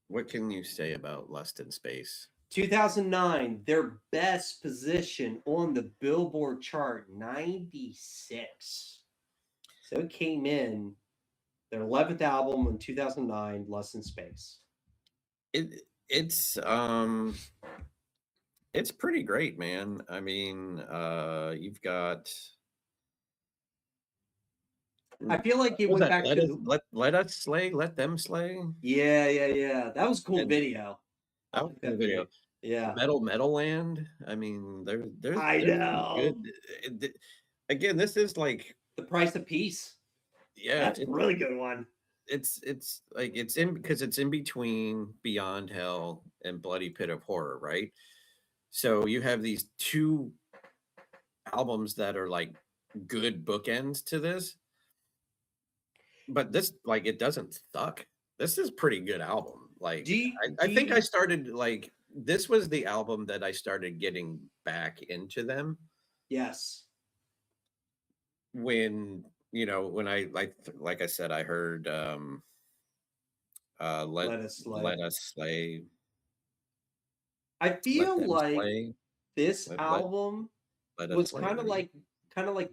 what can you say about Lust in Space? 2009, their best position on the Billboard chart, 96. So it came in their 11th album in 2009, Lust in Space. It's pretty great, man. I mean, you've got. I feel like it went back to let us slay, let them slay. Yeah. That was a cool video. That was a cool video. Yeah. Metal Land. I mean, there's I know. Good. Again, this is like The Price of Peace. Yeah, that's a really good one. It's like it's in between Beyond Hell and Bloody Pit of Horror, right? So you have these 2 albums that are like good bookends to this. But this, like, it doesn't suck. This is a pretty good album. Like, I think I started, like, this was the album that I started getting back into them. Yes. When, when I, like I said, I heard Let Us Slay. I feel like this album was kind of like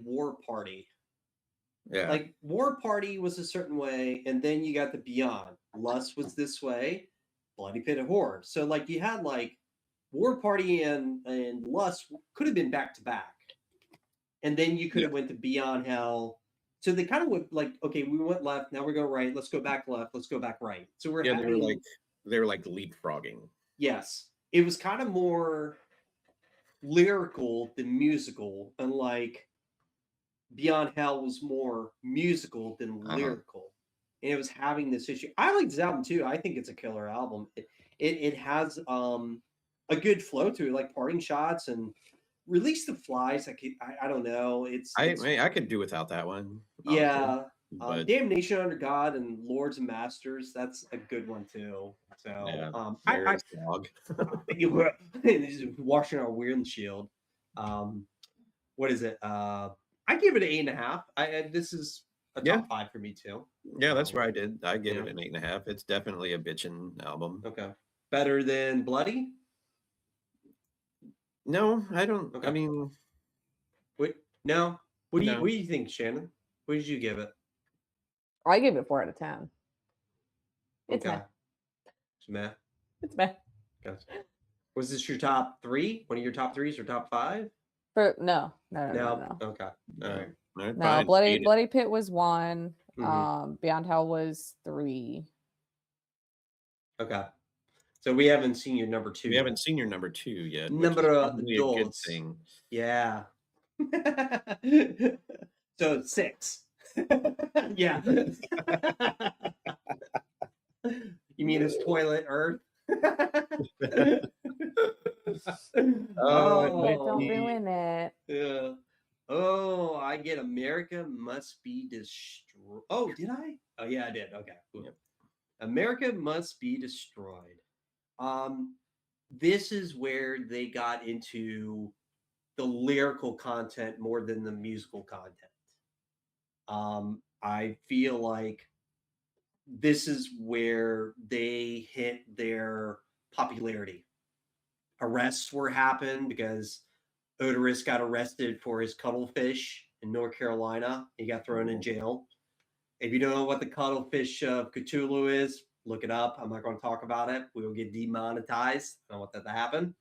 War Party. Yeah. Like War Party was a certain way, and then you got the Beyond. Lust was this way, Bloody Pit of Horror. So like you had like War Party and Lust could have been back to back. And then you could have went to Beyond Hell. So they kind of went like, okay, we went left, now we go right. Let's go back left. Let's go back right. So we're they were like leapfrogging. Yes, it was kind of more lyrical than musical, and like Beyond Hell was more musical than lyrical, and it was having this issue. I like this album too. I think it's a killer album. It has a good flow to it, like Parting Shots and Release the Flies. I don't know. I could do without that one. Honestly. Yeah. Damnation Under God and Lords and Masters. That's a good one too. So yeah, dog. Just washing our windshield. What is it? I give it an 8.5. This is a top 5 for me too. Yeah, that's where I did. I give it an 8.5. It's definitely a bitchin' album. Okay. Better than Bloody? No, I don't. Okay. I mean, wait, no. What do you think, Shannon? What did you give it? I gave it 4 out of 10. It's meh. It's meh. It's meh. Okay. Was this your top 3? One of your top 3s or top 5? No. Okay. All right. No, Bloody Pit was 1. Mm-hmm. Beyond Hell was 3. Okay. So we haven't seen your number 2. We haven't seen your number 2 yet. Number a good thing. Yeah. So 6. Yeah. You mean his toilet Earth? Don't ruin it. Yeah. Oh, I get America Must Be Destroyed. Oh, did I? Oh, yeah, I did. Okay. Cool. Yep. America Must Be Destroyed. This is where they got into the lyrical content more than the musical content. I feel like this is where they hit their popularity. Arrests were happened because Oderus got arrested for his cuttlefish in North Carolina. He got thrown in jail. If you don't know what the cuttlefish of Cthulhu is, look it up. I'm not going to talk about it. We will get demonetized. I don't want that to happen.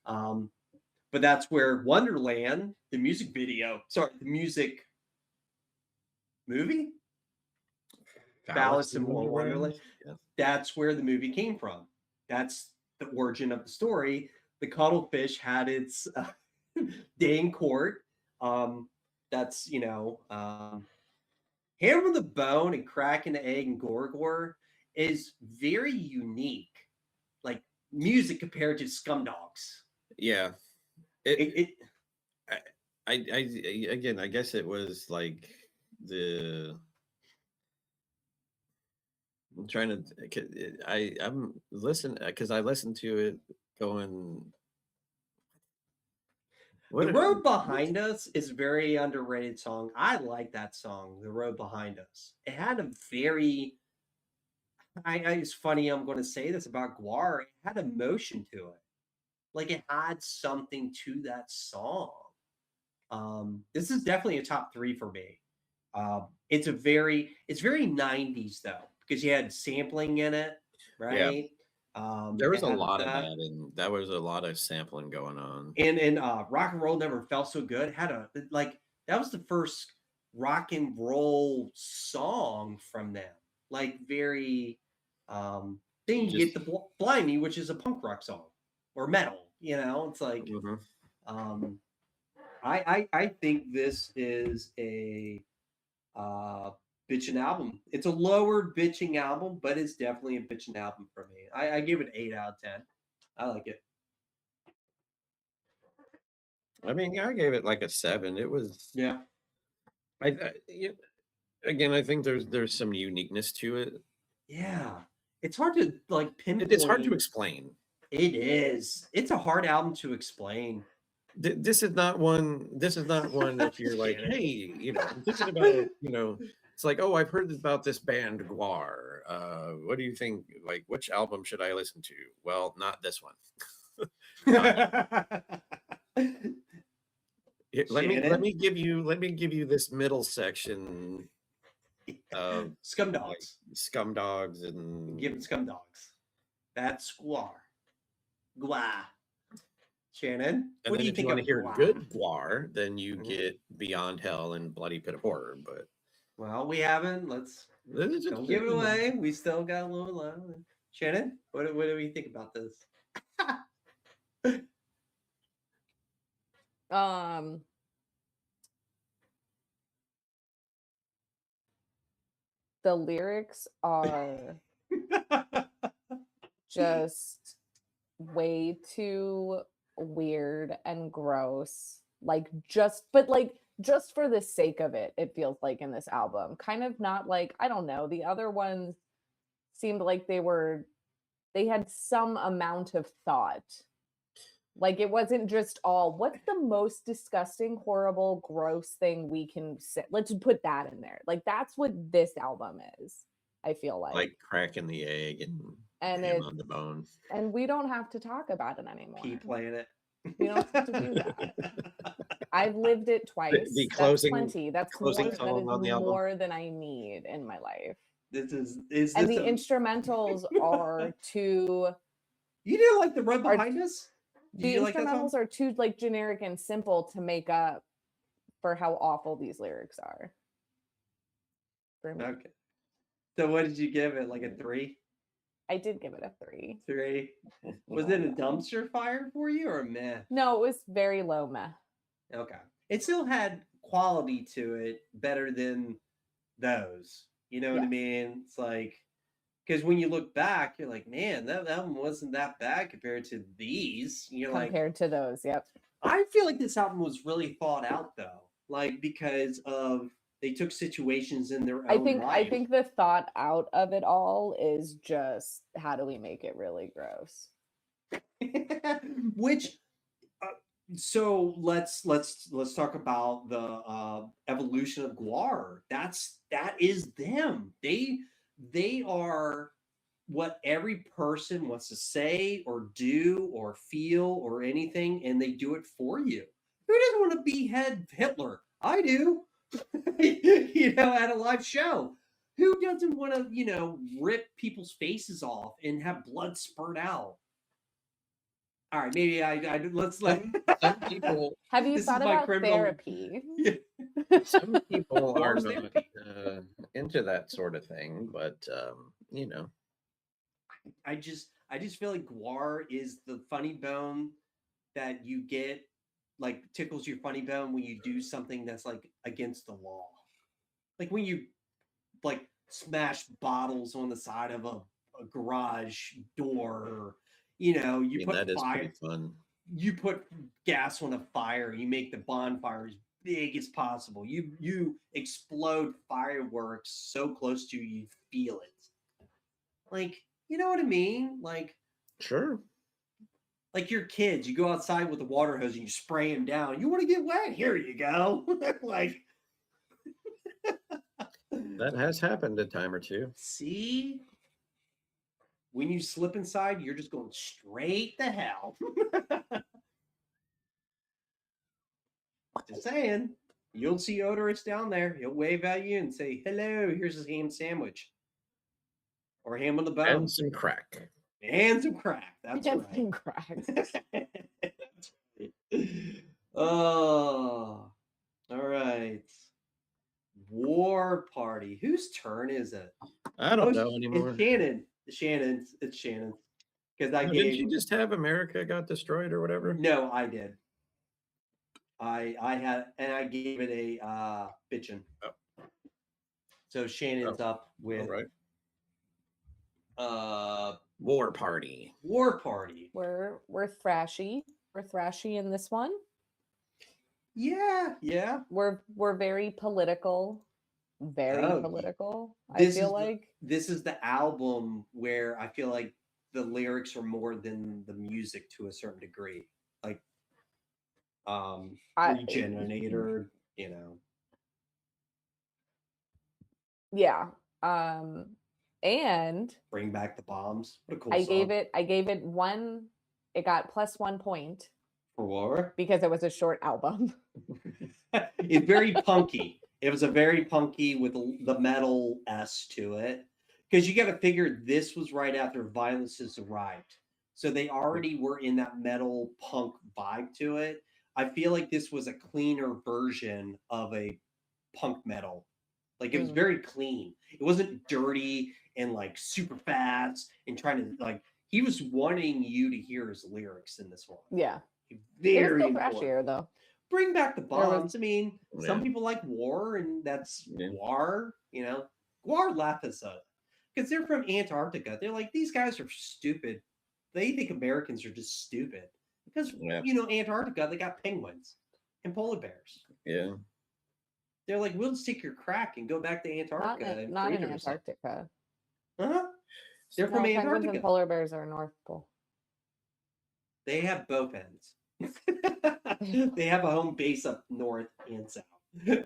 But that's where Wonderland, the music movie, Alice in Wonderland. Yeah. That's where the movie came from. That's the origin of the story. The cuttlefish had its day in court. That's Hammer the Bone and Cracking the Egg and GWAR is very unique, like music compared to Scumdogs. Yeah. Again, I guess it was like I'm trying to. I'm listening because I listened to it going. The Road Behind Us is a very underrated song. I like that song, The Road Behind Us. It had a very. It's funny I'm going to say this about GWAR. It had emotion to it. Like it had something to that song. This is definitely a top 3 for me. It's very 90s though, because you had sampling in it, right? Yeah. There was a lot of that, and that was a lot of sampling going on. And Rock and Roll Never Felt So Good had that was the first rock and roll song from them. Like very then you get the Blind Me, which is a punk rock song or metal, it's like I think this is a bitchin' album. It's a lower bitching album, but it's definitely a bitchin' album for me. I give it 8 out of 10. I like it. I mean, I gave it like a 7. It was again, I think there's some uniqueness to it. Yeah, it's hard to pinpoint. It's hard to explain. It is. It's a hard album to explain. This is not one if you're like, hey, I'm thinking about, it's like, oh, I've heard about this band GWAR. What do you think? Like, which album should I listen to? Well, not this one. Let me give you this middle section of Scumdogs. Scumdogs and give it Scumdogs. That's GWAR. Shannon, and what do you if think? You want to hear good GWAR, then you get Beyond Hell and Bloody Pit of Horror. But we haven't. Don't give it away. We still got a little left. Shannon, what do we think about this? The lyrics are just way too weird and gross. Just for the sake of it, it feels like in this album. Kind of not like, I don't know, the other ones seemed like they had some amount of thought. Like it wasn't just all, what's the most disgusting, horrible, gross thing we can say? Let's put that in there. Like that's what this album is, I feel like. Like Cracking the Egg and Ham on the Bone. And we don't have to talk about it anymore. Keep playing it. We don't have to do that. I've lived it twice. The closing, that's plenty. That's closing song on the album. More than I need in my life. This is and the instrumentals are too. You didn't like the Road Behind Us? The instrumentals are too generic and simple to make up for how awful these lyrics are. For me. Okay. So what did you give it? Like a 3? I did give it a 3. 3. Was it a dumpster fire for you or a meh? No, it was very low meh. Okay. It still had quality to it, better than those. You know what I mean? It's like, because when you look back, you're like, man, that album wasn't that bad compared to these. Compared to those, yep. I feel like this album was really thought out though, because of they took situations in their own life. I think the thought out of it all is just how do we make it really gross? Which, so let's talk about the evolution of GWAR. That is them. They are what every person wants to say or do or feel or anything, and they do it for you. Who doesn't want to behead Hitler? I do. At a live show. Who doesn't want to, rip people's faces off and have blood spurt out? All right, maybe let's let Some people Have you This is thought my about criminal- therapy? some people are Guar's not therapy. into that sort of thing, but I just feel like GWAR is the funny bone that you get, like tickles your funny bone when you do something that's like against the law. Like when you like smash bottles on the side of a garage door, or, you put that is fire, pretty fun. you put gas on a fire, you make the bonfire as big as possible. You explode fireworks so close to you feel it. Like, you know what I mean? Like Sure. your kids, you go outside with a water hose and you spray them down. You want to get wet? Here you go. Like That has happened a time or two. see? When you slip inside, you're just going straight to hell. Just saying. You'll see Odorous down there. He'll wave at you and say, hello, here's his ham sandwich. Or ham on the bone. And some crack. And some crack. That's Get right. some cracks. Oh, all right. War party. Whose turn is it? I don't know anymore. It's Shannon. It's Shannon. Because I Oh, gave. didn't you just have America got destroyed or whatever? No, I did. I had, and I gave it a bitchin'. Oh. So Shannon's up with All right. War party. War party. We're thrashy. We're thrashy in this one. Yeah. We're very political. Very Oh, political. I this feel is the- like This is the album where I feel like the lyrics are more than the music to a certain degree. Like Regenerator, yeah. And Bring Back the Bombs. What a cool I song. gave it one. It got +1 point For war. because it was a short album. It's very punky. It was a very punky with the metal S to it. Because you got to figure this was right after Violence Has Arrived. So they already were in that metal punk vibe to it. I feel like this was a cleaner version of a punk metal. Like it was very clean. It wasn't dirty and like super fast and trying to like, he was wanting you to hear his lyrics in this one. Yeah. Very it was still important. thrashier though. Bring Back the There was- Bombs. I mean, some Yeah. people like war, and that's Yeah. GWAR. GWAR laugh us up because they're from Antarctica. They're like, these guys are stupid. They think Americans are just stupid because Yeah. Antarctica, they got penguins and polar bears. Yeah. They're like, we'll just take your crack and go back to Antarctica. Not in freedom or something." Antarctica. Huh? They're No, from penguins Antarctica. and polar bears are North Pole. They have both ends. They have a home base up north and south. They're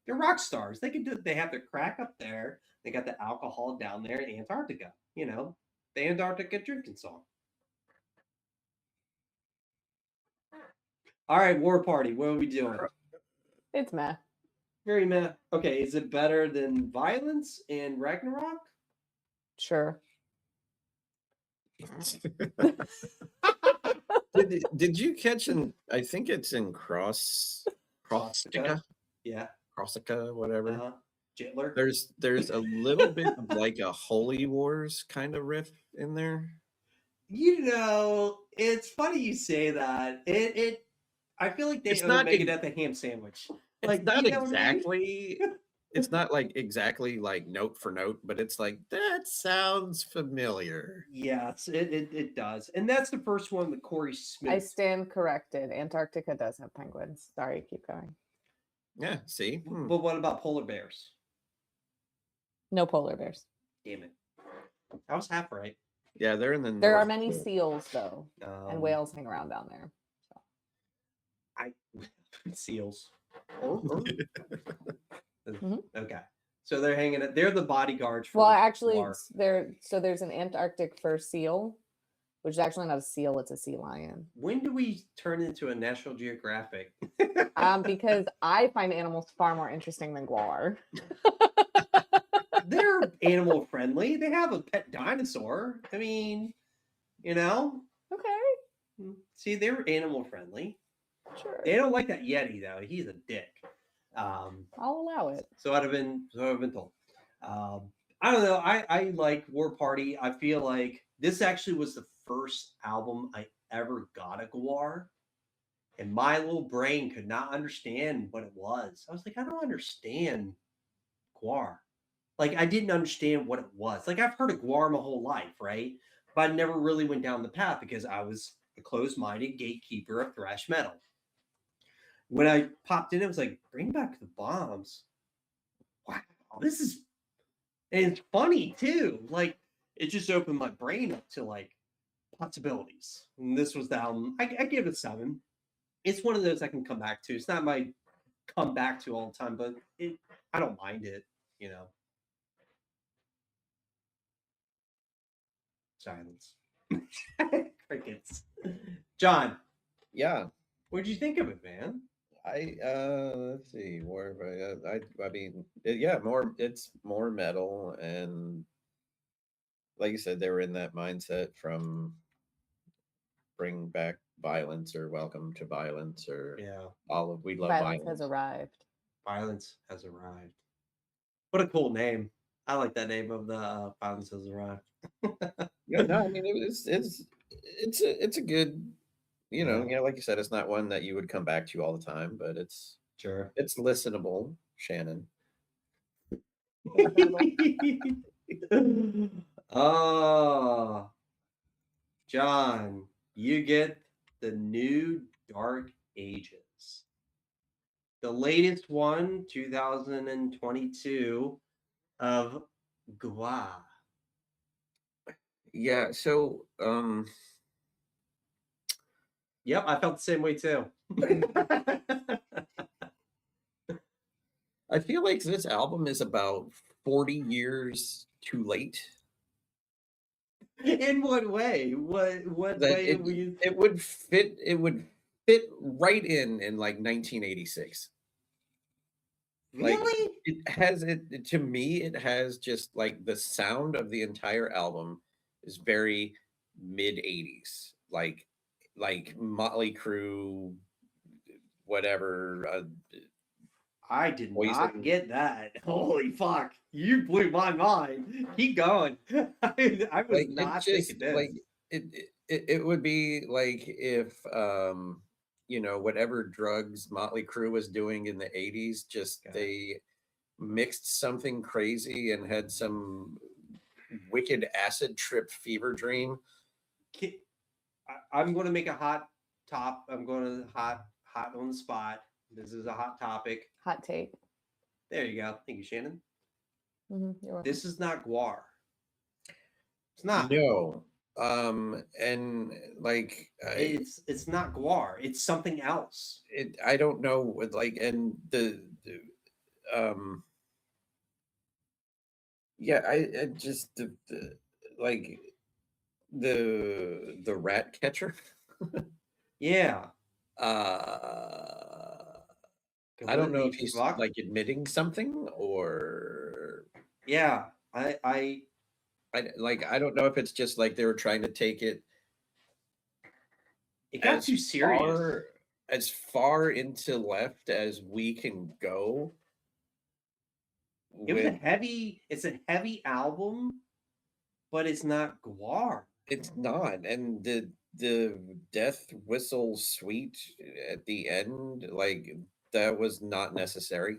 rock stars. They can do. They have their crack up there. They got the alcohol down there in Antarctica. The Antarctica drinking song. All right, war party. What are we doing? It's meh. Very meh. Okay, is it better than Violence and Ragnarok? Sure. Did you catch I think it's in Crosstica, Yeah. Crosstica, whatever. Uh-huh. Jitler. There's a little bit of like a Holy Wars kind of riff in there. It's funny you say that. I feel like they It's owe not Megadeth the ham sandwich. It's not you know what I mean? exactly. It's not like exactly like note for note, but it's like that sounds familiar. Yes, it does, and that's the first one with Corey Smith. I stand corrected. Antarctica does have penguins. Sorry, keep going. Yeah. See. But what about polar bears? No polar bears. Damn it! I was half right. Yeah, they're in the. There are North many Pole. seals though, and whales hang around down there. Seals. Mhm. Okay, so they're hanging. They're the bodyguards. For Well, actually, GWAR. there's an Antarctic fur seal, which is actually not a seal; it's a sea lion. When do we turn into a National Geographic? Because I find animals far more interesting than GWAR. they're animal friendly. They have a pet dinosaur. I mean, you know, Okay, see, they're animal friendly. sure. They don't like that Yeti though. He's a dick. I'll allow it. So I've been told. I don't know. I like War Party. I feel like this actually was the first album I ever got a GWAR, and my little brain could not understand what it was. I was like, I don't understand GWAR. Like I didn't understand what it was. Like I've heard of GWAR my whole life, right? But I never really went down the path because I was a closed-minded gatekeeper of thrash metal. When I popped in, it was like, bring back the bombs. Wow, this is, and it's funny too. Like it just opened my brain up to like possibilities. And this was the album. I give it 7. It's one of those I can come back to. It's not my come back to all the time, but I don't mind it. You know, silence, crickets. John, Yeah, what did you think of it, man? let's see, more. I mean, yeah, more. It's more metal, and like you said, they were in that mindset from bring back violence or welcome to violence or Yeah, all of we love Violence violence. has arrived. violence has arrived. What a cool name. I like that name of the violence has arrived. Yeah, no, I mean it's a good, Yeah. yeah, like you said, it's not one that you would come back to all the time, but Sure. it's listenable, Shannon. Oh, John, you get the new Dark Ages. The latest one, 2022, of GWAR. Yeah, so Yep, I felt the same way too. I feel like this album is about 40 years too late. In what way? What That way it were you? it would fit right in like 1986. Like Really? it has it to me, it has just like the sound of the entire album is very mid 80s. Like Motley Crue, whatever, I did not Poison. get that. Holy fuck. You blew my mind. Keep going. I was Like it not just thinking this. like it would be like if whatever drugs Motley Crue was doing in the 80s, just Okay. they mixed something crazy and had some wicked acid trip fever dream. I'm going to make a hot top. I'm going to hot on the spot. This is a hot topic. Hot take. There you go. Thank you, Shannon. You're welcome. This is not GWAR. It's not. No. And like It's not GWAR. It's something else. I don't know what like and um yeah, I just like the rat catcher. Yeah. I don't know if Completely he's fucked. like admitting something or Yeah. I I don't know if it's just like they were trying to take it it got as too serious. far into left as we can go. It was it's a heavy album, but it's not GWAR. It's not, and the death whistle suite at the end, like that was not necessary.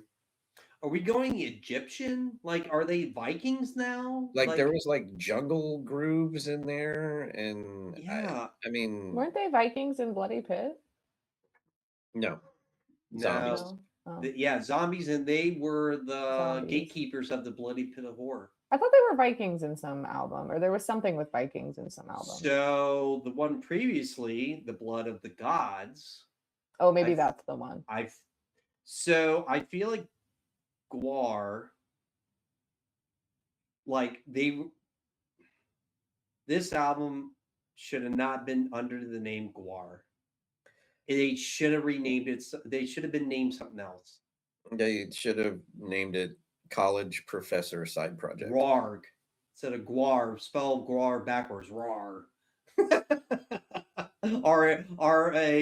Are we going Egyptian? Like, are they Vikings now? Like there was like jungle grooves in there, and Yeah. I mean, Weren't they Vikings in Bloody Pit? no, No. zombies. No. Oh. Yeah, zombies, and they were the Zombies. gatekeepers of the bloody pit of horror. I thought they were Vikings in some album, or there was something with Vikings in some album. So the one previously, the blood of the gods. Oh, maybe that's the one. So I feel like GWAR, like this album should have not been under the name GWAR. They should have renamed it. They should have been named something else. They should have named it college professor side project. RARG. Instead of GWAR, spell GWAR backwards. RAR. RAWG.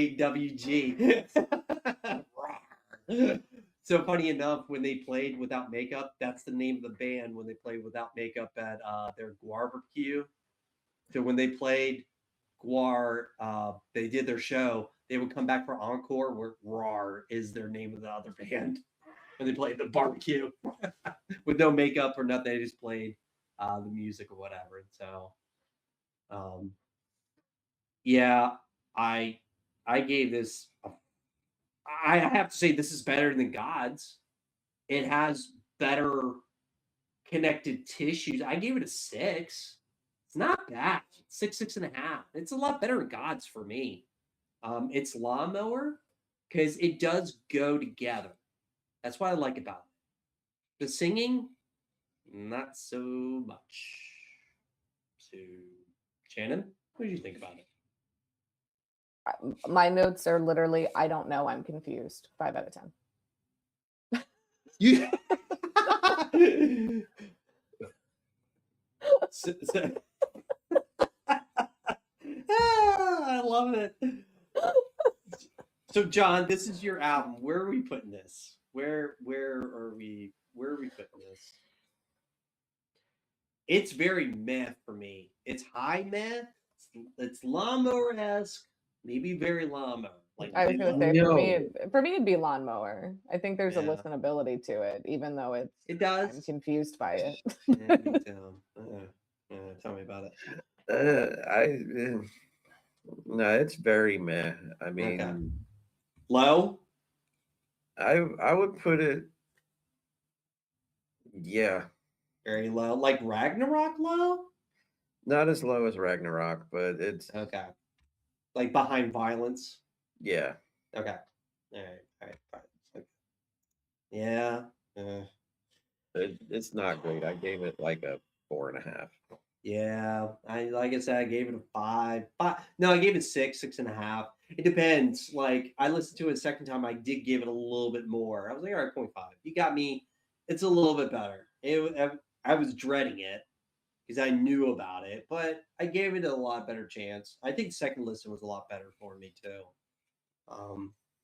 So funny enough, when they played Without Makeup, that's the name of the band when they played Without Makeup at their GWAR barbecue. So when they played GWAR, they did their show. They would come back for encore, where RAR is their name of the other band. When they played the barbecue with no makeup or nothing, they just played the music or whatever. And so, yeah, I gave this. I have to say this is better than God's. It has better connected tissues. I gave it a 6. It's not bad. 6.5. It's a lot better than God's for me. It's Lawnmower because it does go together. That's what I like about it. The singing, not so much. So, Shannon, what did you think about it? My notes are literally, I don't know, I'm confused. 5 out of 10. You. I love it. So, John, this is your album. Where are we putting this? Where are we putting this? It's very meh for me. It's high meh. It's Lawnmower-esque, maybe very Lawnmower. Like I was going to say, No. for me, it'd be Lawnmower. I think there's a Yeah. listenability to it, even though it I'm does. confused by it. Yeah, me too. Tell me about it. No, it's very meh. I mean, Okay. Low? I would put it, yeah, Very low. Like Ragnarok low? not as low as Ragnarok, but it's Okay. Like Behind Violence? yeah. Okay. All right. Fine. Okay. Yeah. It's not great. I gave it like a 4.5. Yeah. Like I said, I gave it a 5. No, I gave it 6.5. It depends. Like I listened to it a second time, I did give it a little bit more. I was like, all right, 0.5. You got me. It's a little bit better. I was dreading it because I knew about it, but I gave it a lot better chance. I think second listen was a lot better for me too.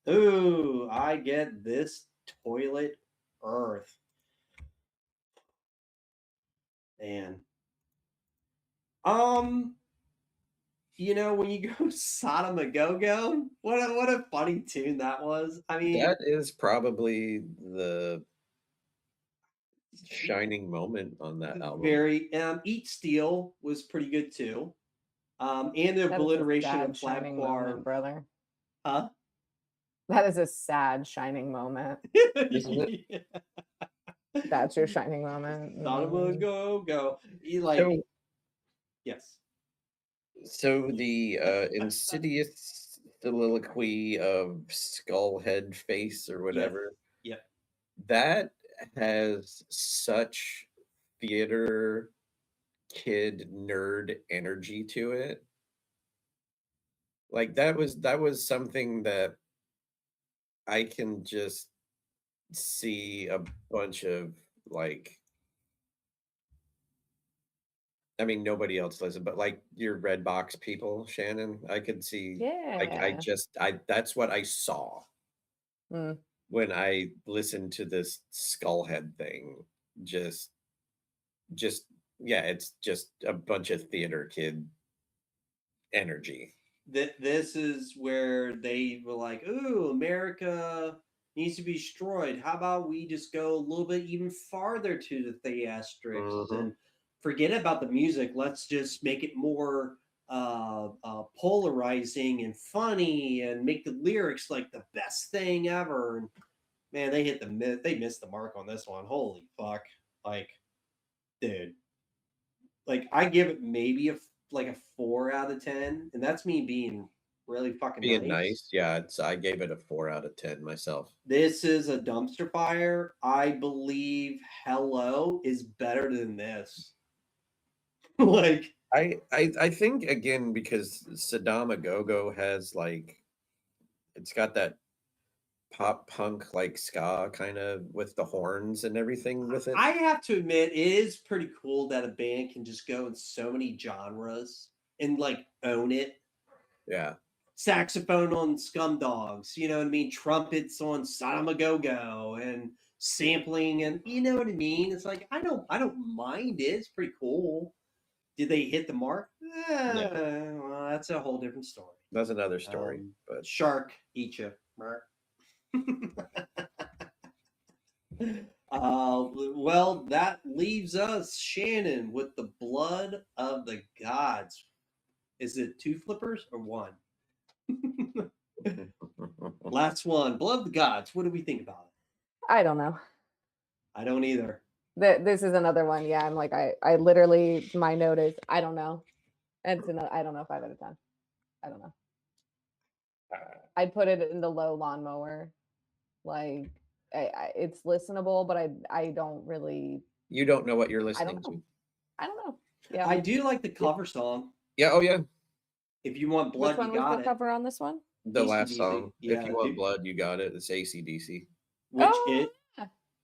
Ooh, I get this Toilet Earth. Man. When you go Sodom a Go-Go, what a funny tune that was. I mean, That is probably the shining moment on that album. very Eat Steel was pretty good too. And the That is a obliteration sad of shining Flabquar. moment, brother. Huh? That is a sad shining moment. Isn't it? That's your shining moment. Sodom a Go-Go. So Yes. So the insidious soliloquy of Skullhead Face or whatever, Yep. that has such theater kid nerd energy to it. Like that was something that I can just see a bunch of like, I mean, nobody else listens, but like your red box people, Shannon, I could see, like, Yeah. that's what I saw Mm. when I listened to this Skullhead thing. Just, yeah, it's just a bunch of theater kid energy. This is where they were like, "Ooh, America needs to be destroyed. How about we just go a little bit even farther to the theatrics Mhm. and forget about the music? Let's just make it more polarizing and funny, and make the lyrics like the best thing ever." And man, they missed the mark on this one. Holy fuck! Like, dude, like I give it maybe a 4 out of 10, and that's me being really fucking Being nice. nice, yeah. I gave it a 4 out of 10 myself. This is a dumpster fire. I believe Hello is better than this. Like, I think again because Saddam a Go-Go has like, it's got that pop punk like ska kind of with the horns and everything with it. I have to admit, it is pretty cool that a band can just go in so many genres and like own it. Yeah. Saxophone on Scum Dogs, you know what I mean? Trumpets on Sodom a Go-Go and sampling, and you know what I mean? It's like I don't mind it. It's pretty cool. Did they hit the mark? No. Well, that's a whole different story. That's another story. But Shark eat you. Well, that leaves us, Shannon, with the blood of the gods. Is it 2 flippers or 1? Last one, blood of the gods. What do we think about it? I don't know. I don't either. This is another one. Yeah, I'm like, I literally, my note is, I don't know. And it's another, I don't know, 5 out of 10. I don't know. I'd put it in the low lawnmower. Like, it's listenable, but I don't really. You don't know what you're I listening don't know. to. I don't know. Yeah. I do like the cover song. Yeah. Oh yeah. If you want blood, Which one you was got the it. cover on this one? The last AC/DC. song. Yeah, If you want blood, you got it. It's AC/DC.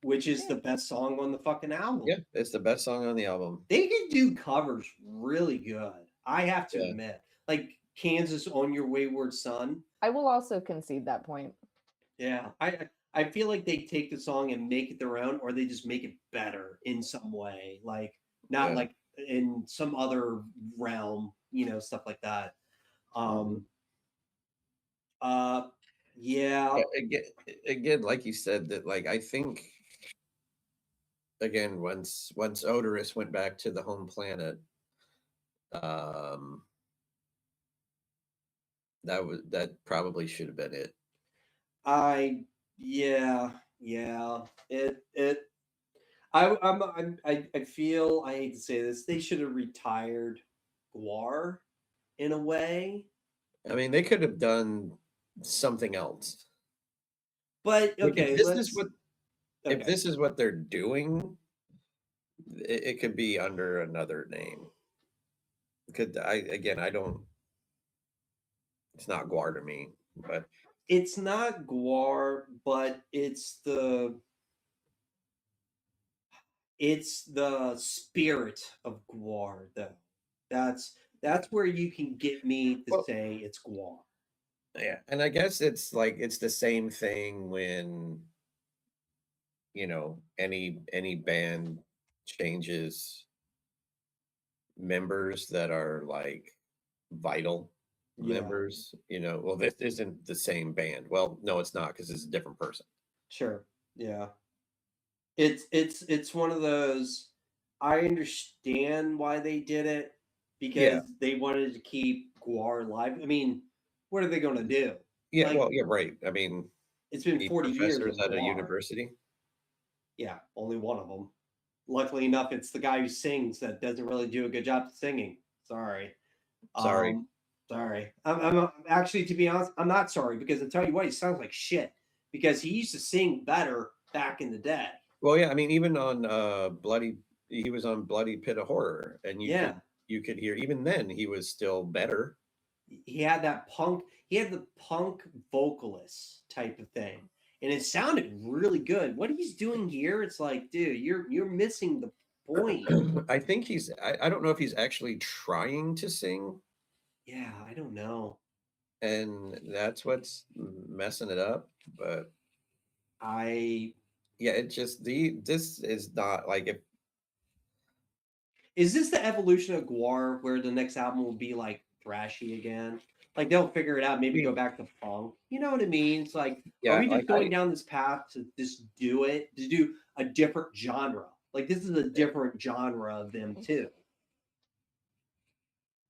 Which is the best song on the fucking album. Yeah, it's the best song on the album. They can do covers really good. I have to Yeah. admit, like Kansas on Your Wayward Son. I will also concede that point. Yeah, I feel like they take the song and make it their own, or they just make it better in some way, like not Yeah. like in some other realm, you know, stuff like that. Yeah. Again, like you said, that like I think again once Odorous went back to the home planet, that probably should have been it. I feel, I hate to say this, they should have retired GWAR in a way. I mean, they could have done something else. But Like, okay, if this is what they're doing, it could be under another name. I don't. It's not GWAR to me, but it's not GWAR, but it's the spirit of GWAR, though. That's where you can get me to say it's GWAR. Yeah, and I guess it's like it's the same thing when any band changes members that are like vital members. Well, this isn't the same band. Well, no, it's not, because it's a different person. Sure. Yeah. It's one of those. I understand why they did it, because they wanted to keep GWAR alive. I mean, what are they going to do? Yeah, well, yeah, right. I mean, it's been 40 years at a university. Yeah, only one of them. Luckily enough, it's the guy who sings that doesn't really do a good job singing. Sorry. Sorry. I'm actually, to be honest, I'm not sorry, because I tell you what, he sounds like shit, because he used to sing better back in the day. Well, yeah, I mean, even on he was on Bloody Pit of Horror, and you could hear, even then he was still better. He had that punk, the punk vocalist type of thing, and it sounded really good. What he's doing here, it's like, dude, you're missing the point. I think I don't know if he's actually trying to sing. Yeah, I don't know. And that's what's messing it up. But it's just this is not like Is this the evolution of GWAR, where the next album will be like thrashy again? Like they'll figure it out, maybe go back to funk. You know what I mean? It's like, are we just going down this path to just do a different genre? Like this is a different genre of them too.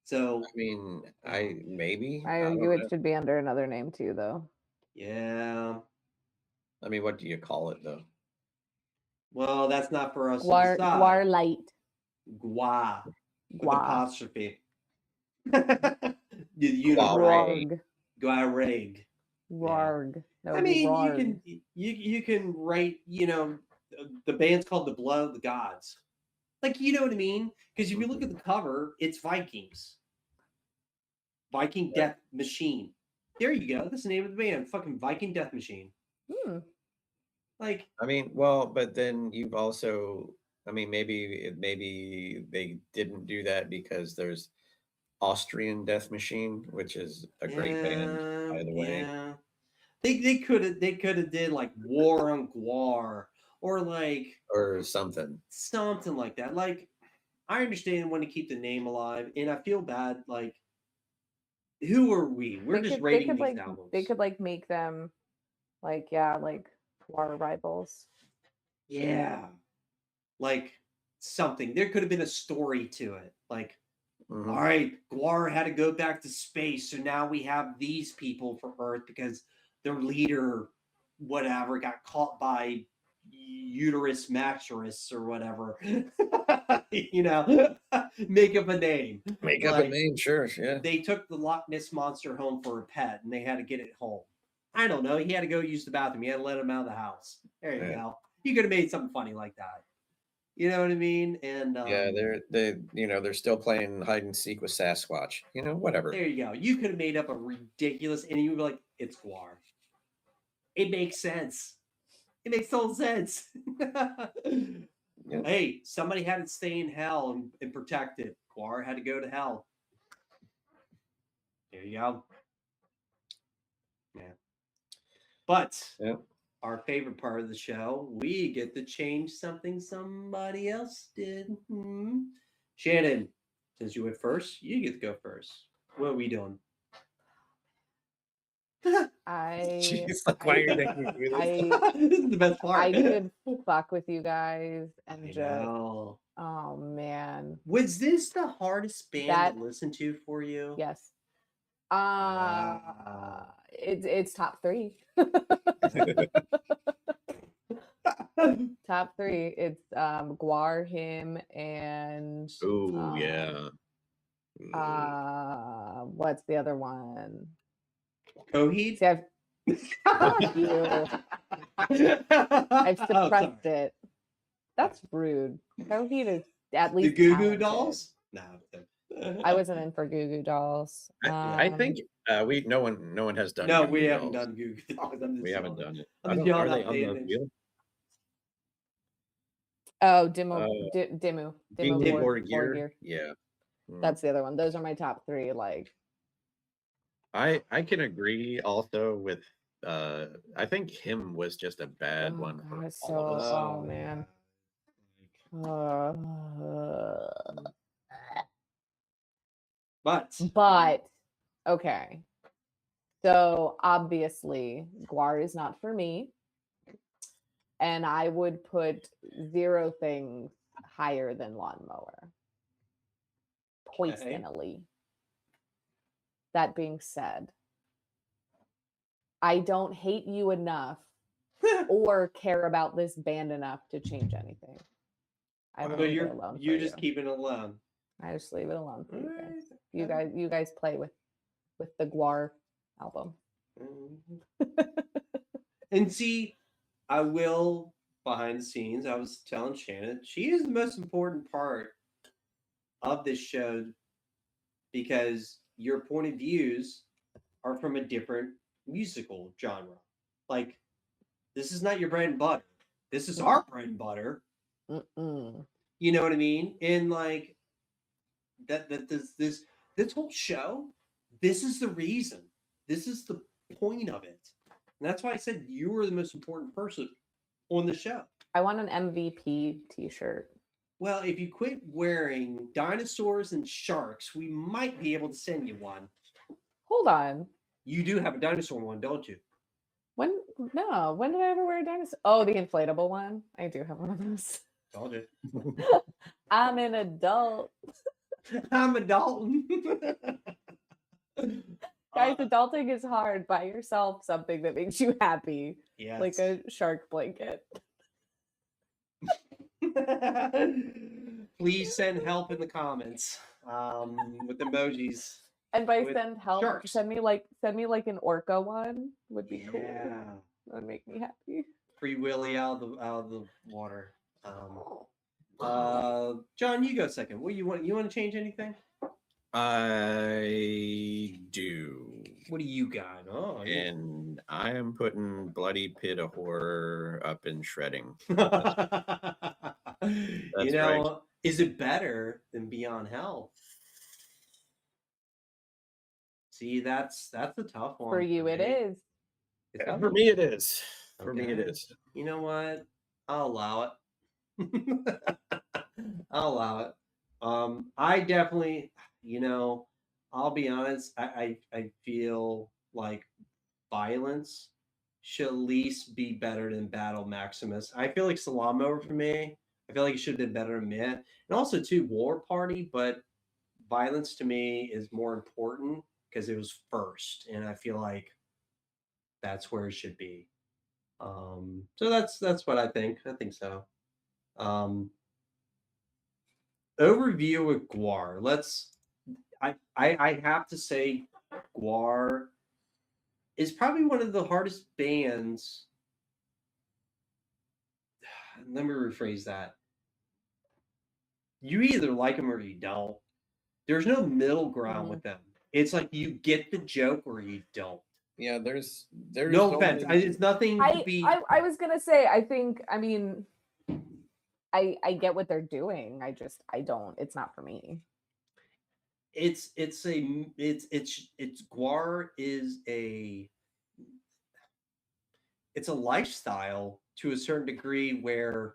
So I mean, I argue it should be under another name too, though. Yeah. I mean, what do you call it though? Well, that's not for us. GWAR light. GWAR. With GWAR. apostrophe. Warg. GWARG. Warg. No, I mean, Warg. you can write, the band's called the Blood of the Gods. Like, you know what I mean? Because if you look at the cover, it's Vikings. Viking Death Machine. There you go. That's the name of the band. Fucking Viking Death Machine. Hmm. Like, I mean, well, but then you've also, I mean, maybe they didn't do that because there's Austrian Death Machine, which is a great band, by the way, yeah. They could have did like War on GWAR or like or something. something like that. Like, I understand wanting to keep the name alive, and I feel bad. Like, who are we? We're just They rating could these like albums. they could like make them like yeah like war rivals. Yeah, like something. There could have been a story to it. Like, all Mhm. right, GWAR had to go back to space, so now we have these people for Earth because their leader, whatever, got caught by uterus mattress or whatever. Make up a name. Make up a Like, name, sure, yeah. they took the Loch Ness monster home for a pet, and they had to get it home. I don't know. He had to go use the bathroom. He had to let him out of the house. There you Yeah. go. You could have made something funny like that. You know what I mean? And Yeah, they're still playing hide and seek with Sasquatch. Whatever. there you go. You could have made up a ridiculous, and you would be like, "It's GWAR." It makes sense. It makes total sense. Yeah. Hey, somebody had to stay in hell and protect it. GWAR had to go to hell. There you go. Yeah. But Yeah. our favorite part of the show, we get to change something somebody else did. Shannon, since you went first, you get to go first. What are we doing? I Jeez, like, why are you making me do this? This is the best part. I could fuck with you guys and I just know. oh man. Was this the hardest band That- to listen to for you? Yes. Wow. It's top 3. Top 3. It's GWAR, him, and Oh yeah. what's the other one? Coheed? See, Fuck you. I've suppressed it. That's rude. Coheed is at The least Goo Goo talented. Dolls? No. I wasn't in for Goo Goo Dolls. I think no one has done. No, Goo we Goo haven't Dolls. done Goo Goo Dolls. I'm just We haven't yelling. done it. I'm just Are yelling they out on the band names. wheel? Oh, Dimmu Demo Borg Board Gear. Gear. Yeah. That's the other one. Those are my top 3. Like, I can agree also with I think him was just a bad oh one for god, all of us. oh man. But okay. So obviously, GWAR is not for me. And I would put Zero Things higher than Lawnmower. Poistedly. That being said, I don't hate you enough or care about this band enough to change anything. I would So leave it alone. you're for just you. keeping it alone. I just leave it alone for you guys. Alright. You guys play with the GWAR album. And see, I will behind the scenes. I was telling Shannon, she is the most important part of this show because your point of views are from a different musical genre. Like, this is not your bread and butter. This is our bread and butter. Mm-mm. You know what I mean? And like that this whole show, this is the reason. This is the point of it. And that's why I said you were the most important person on the show. I want an MVP t-shirt. Well, if you quit wearing dinosaurs and sharks, we might be able to send you one. Hold on. You do have a dinosaur one, don't you? When did I ever wear a dinosaur? Oh, the inflatable one. I do have one of those. Told you. I'm an adult. I'm a Dalton. Guys, adulting is hard. Buy yourself something that makes you happy. Yes. Like a shark blanket. Please send help in the comments with emojis. And by With send help, sharks. send me like an orca one would be cool. Yeah. That would make me happy. Free Willy out of the water. John, you go second. What you want? You want to change anything? I do. What do you got? Oh, And I am putting Bloody Pit of Horror up in shredding. you That's know, right. is it better than Beyond Hell? See, that's a tough one For you, it me. is. It's Yeah, up for to me, you. it is. For me, it Okay. is. You know what? I'll allow it. I'll allow it. I definitely, I'll be honest. I feel like violence should at least be better than Battle Maximus. I feel like Salamo for me. I feel like it should have been better than Myth, and also too War Party. But violence to me is more important because it was first, and I feel like that's where it should be. So that's what I think. I think so. Um, Overview with GWAR. I have to say GWAR is probably one of the hardest bands. Let me rephrase that. You either like them or you don't. There's no middle ground with them. It's like you get the joke or you don't. Yeah, there's No offense. only It's nothing to be. I was gonna say, I mean, I get what they're doing. I don't. It's not for me. It's GWAR is it's a lifestyle to a certain degree where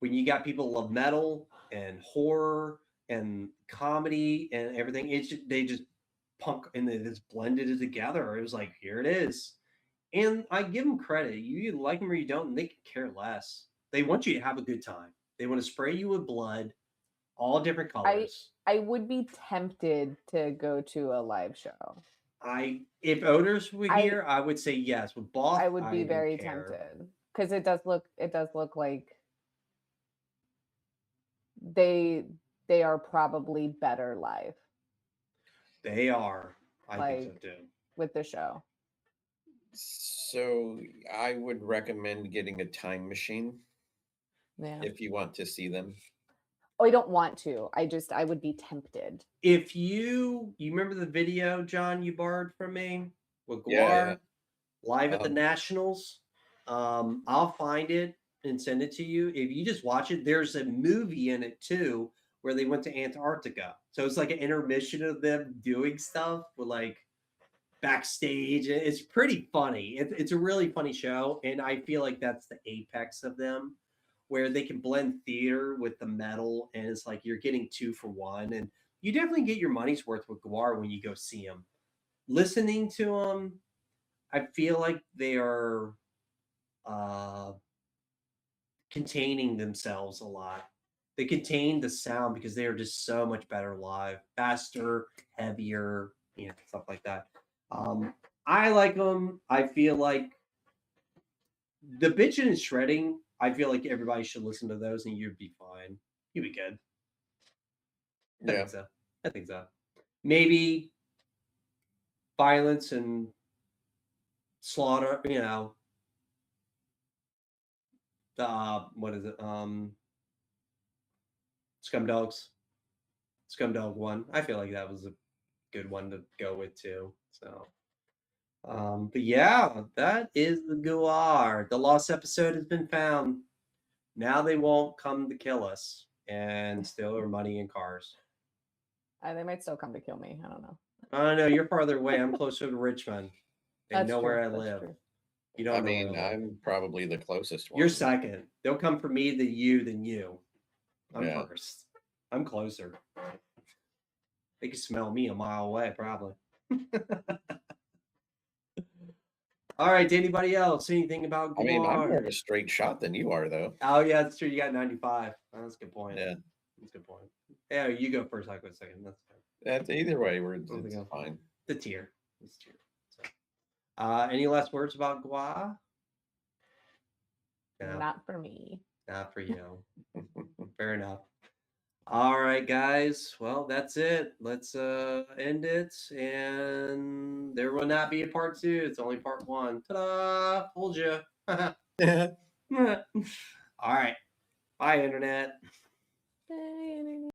when you got people love metal and horror and comedy and everything, they just punk and they just blended it together. It was like, here it is. And I give them credit. You either like them or you don't, and they can care less. They want you to have a good time. They want to spray you with blood, all different colors. I would be tempted to go to a live show. If Odors were here, I would say yes. With Both, I would be don't very care. tempted because it does look like they are probably better live. They are. I think Like, so too. with the show. So I would recommend getting a time machine Yeah. if you want to see them. Oh, I don't want to. I would be tempted. If you remember the video, John, you borrowed from me with GWAR Yeah. live at the Nationals, I'll find it and send it to you. If you just watch it, there's a movie in it too where they went to Antarctica. So it's like an intermission of them doing stuff with like backstage. It's pretty funny. It's a really funny show, and I feel like that's the apex of them, where they can blend theater with the metal, and it's like you're getting 2 for 1, and you definitely get your money's worth with GWAR when you go see them. Listening to them, I feel like they are containing themselves a lot. They contain the sound because they are just so much better live, faster, heavier, stuff like that. I like them. I feel like the bitching and shredding. I feel like everybody should listen to those, and you'd be fine. You'd be good. I think so. I think so. Maybe violence and slaughter. What is it? Scumdogs. Scumdog 1. I feel like that was a good one to go with too. So, but yeah, that is the GWAR. The lost episode has been found. Now they won't come to kill us and steal our money and cars. They might still come to kill me. I don't know. Oh no, you're farther away. I'm closer to Richmond. They know where I That's live. true. You don't I know mean, where I live. I'm probably the closest one. You're second. They'll come for me than you. I'm Yeah. first. I'm closer. They can smell me a mile away, probably. All right. Anybody else? Anything about GWAR? I mean, I'm more of a straight shot than you are, though. Oh, yeah, that's true. You got 95. Oh, that's a good point. Yeah. That's a good point. Yeah, you go first. I go second. That's fine. That's either way, it's go. fine. The tier. It's tier. So, any last words about GWAR? No, Not for me. not for you. Fair enough. All right, guys. Well, that's it. Let's end it. And there will not be a part 2. It's only part 1. Ta-da! Told you. All right. Bye, Internet.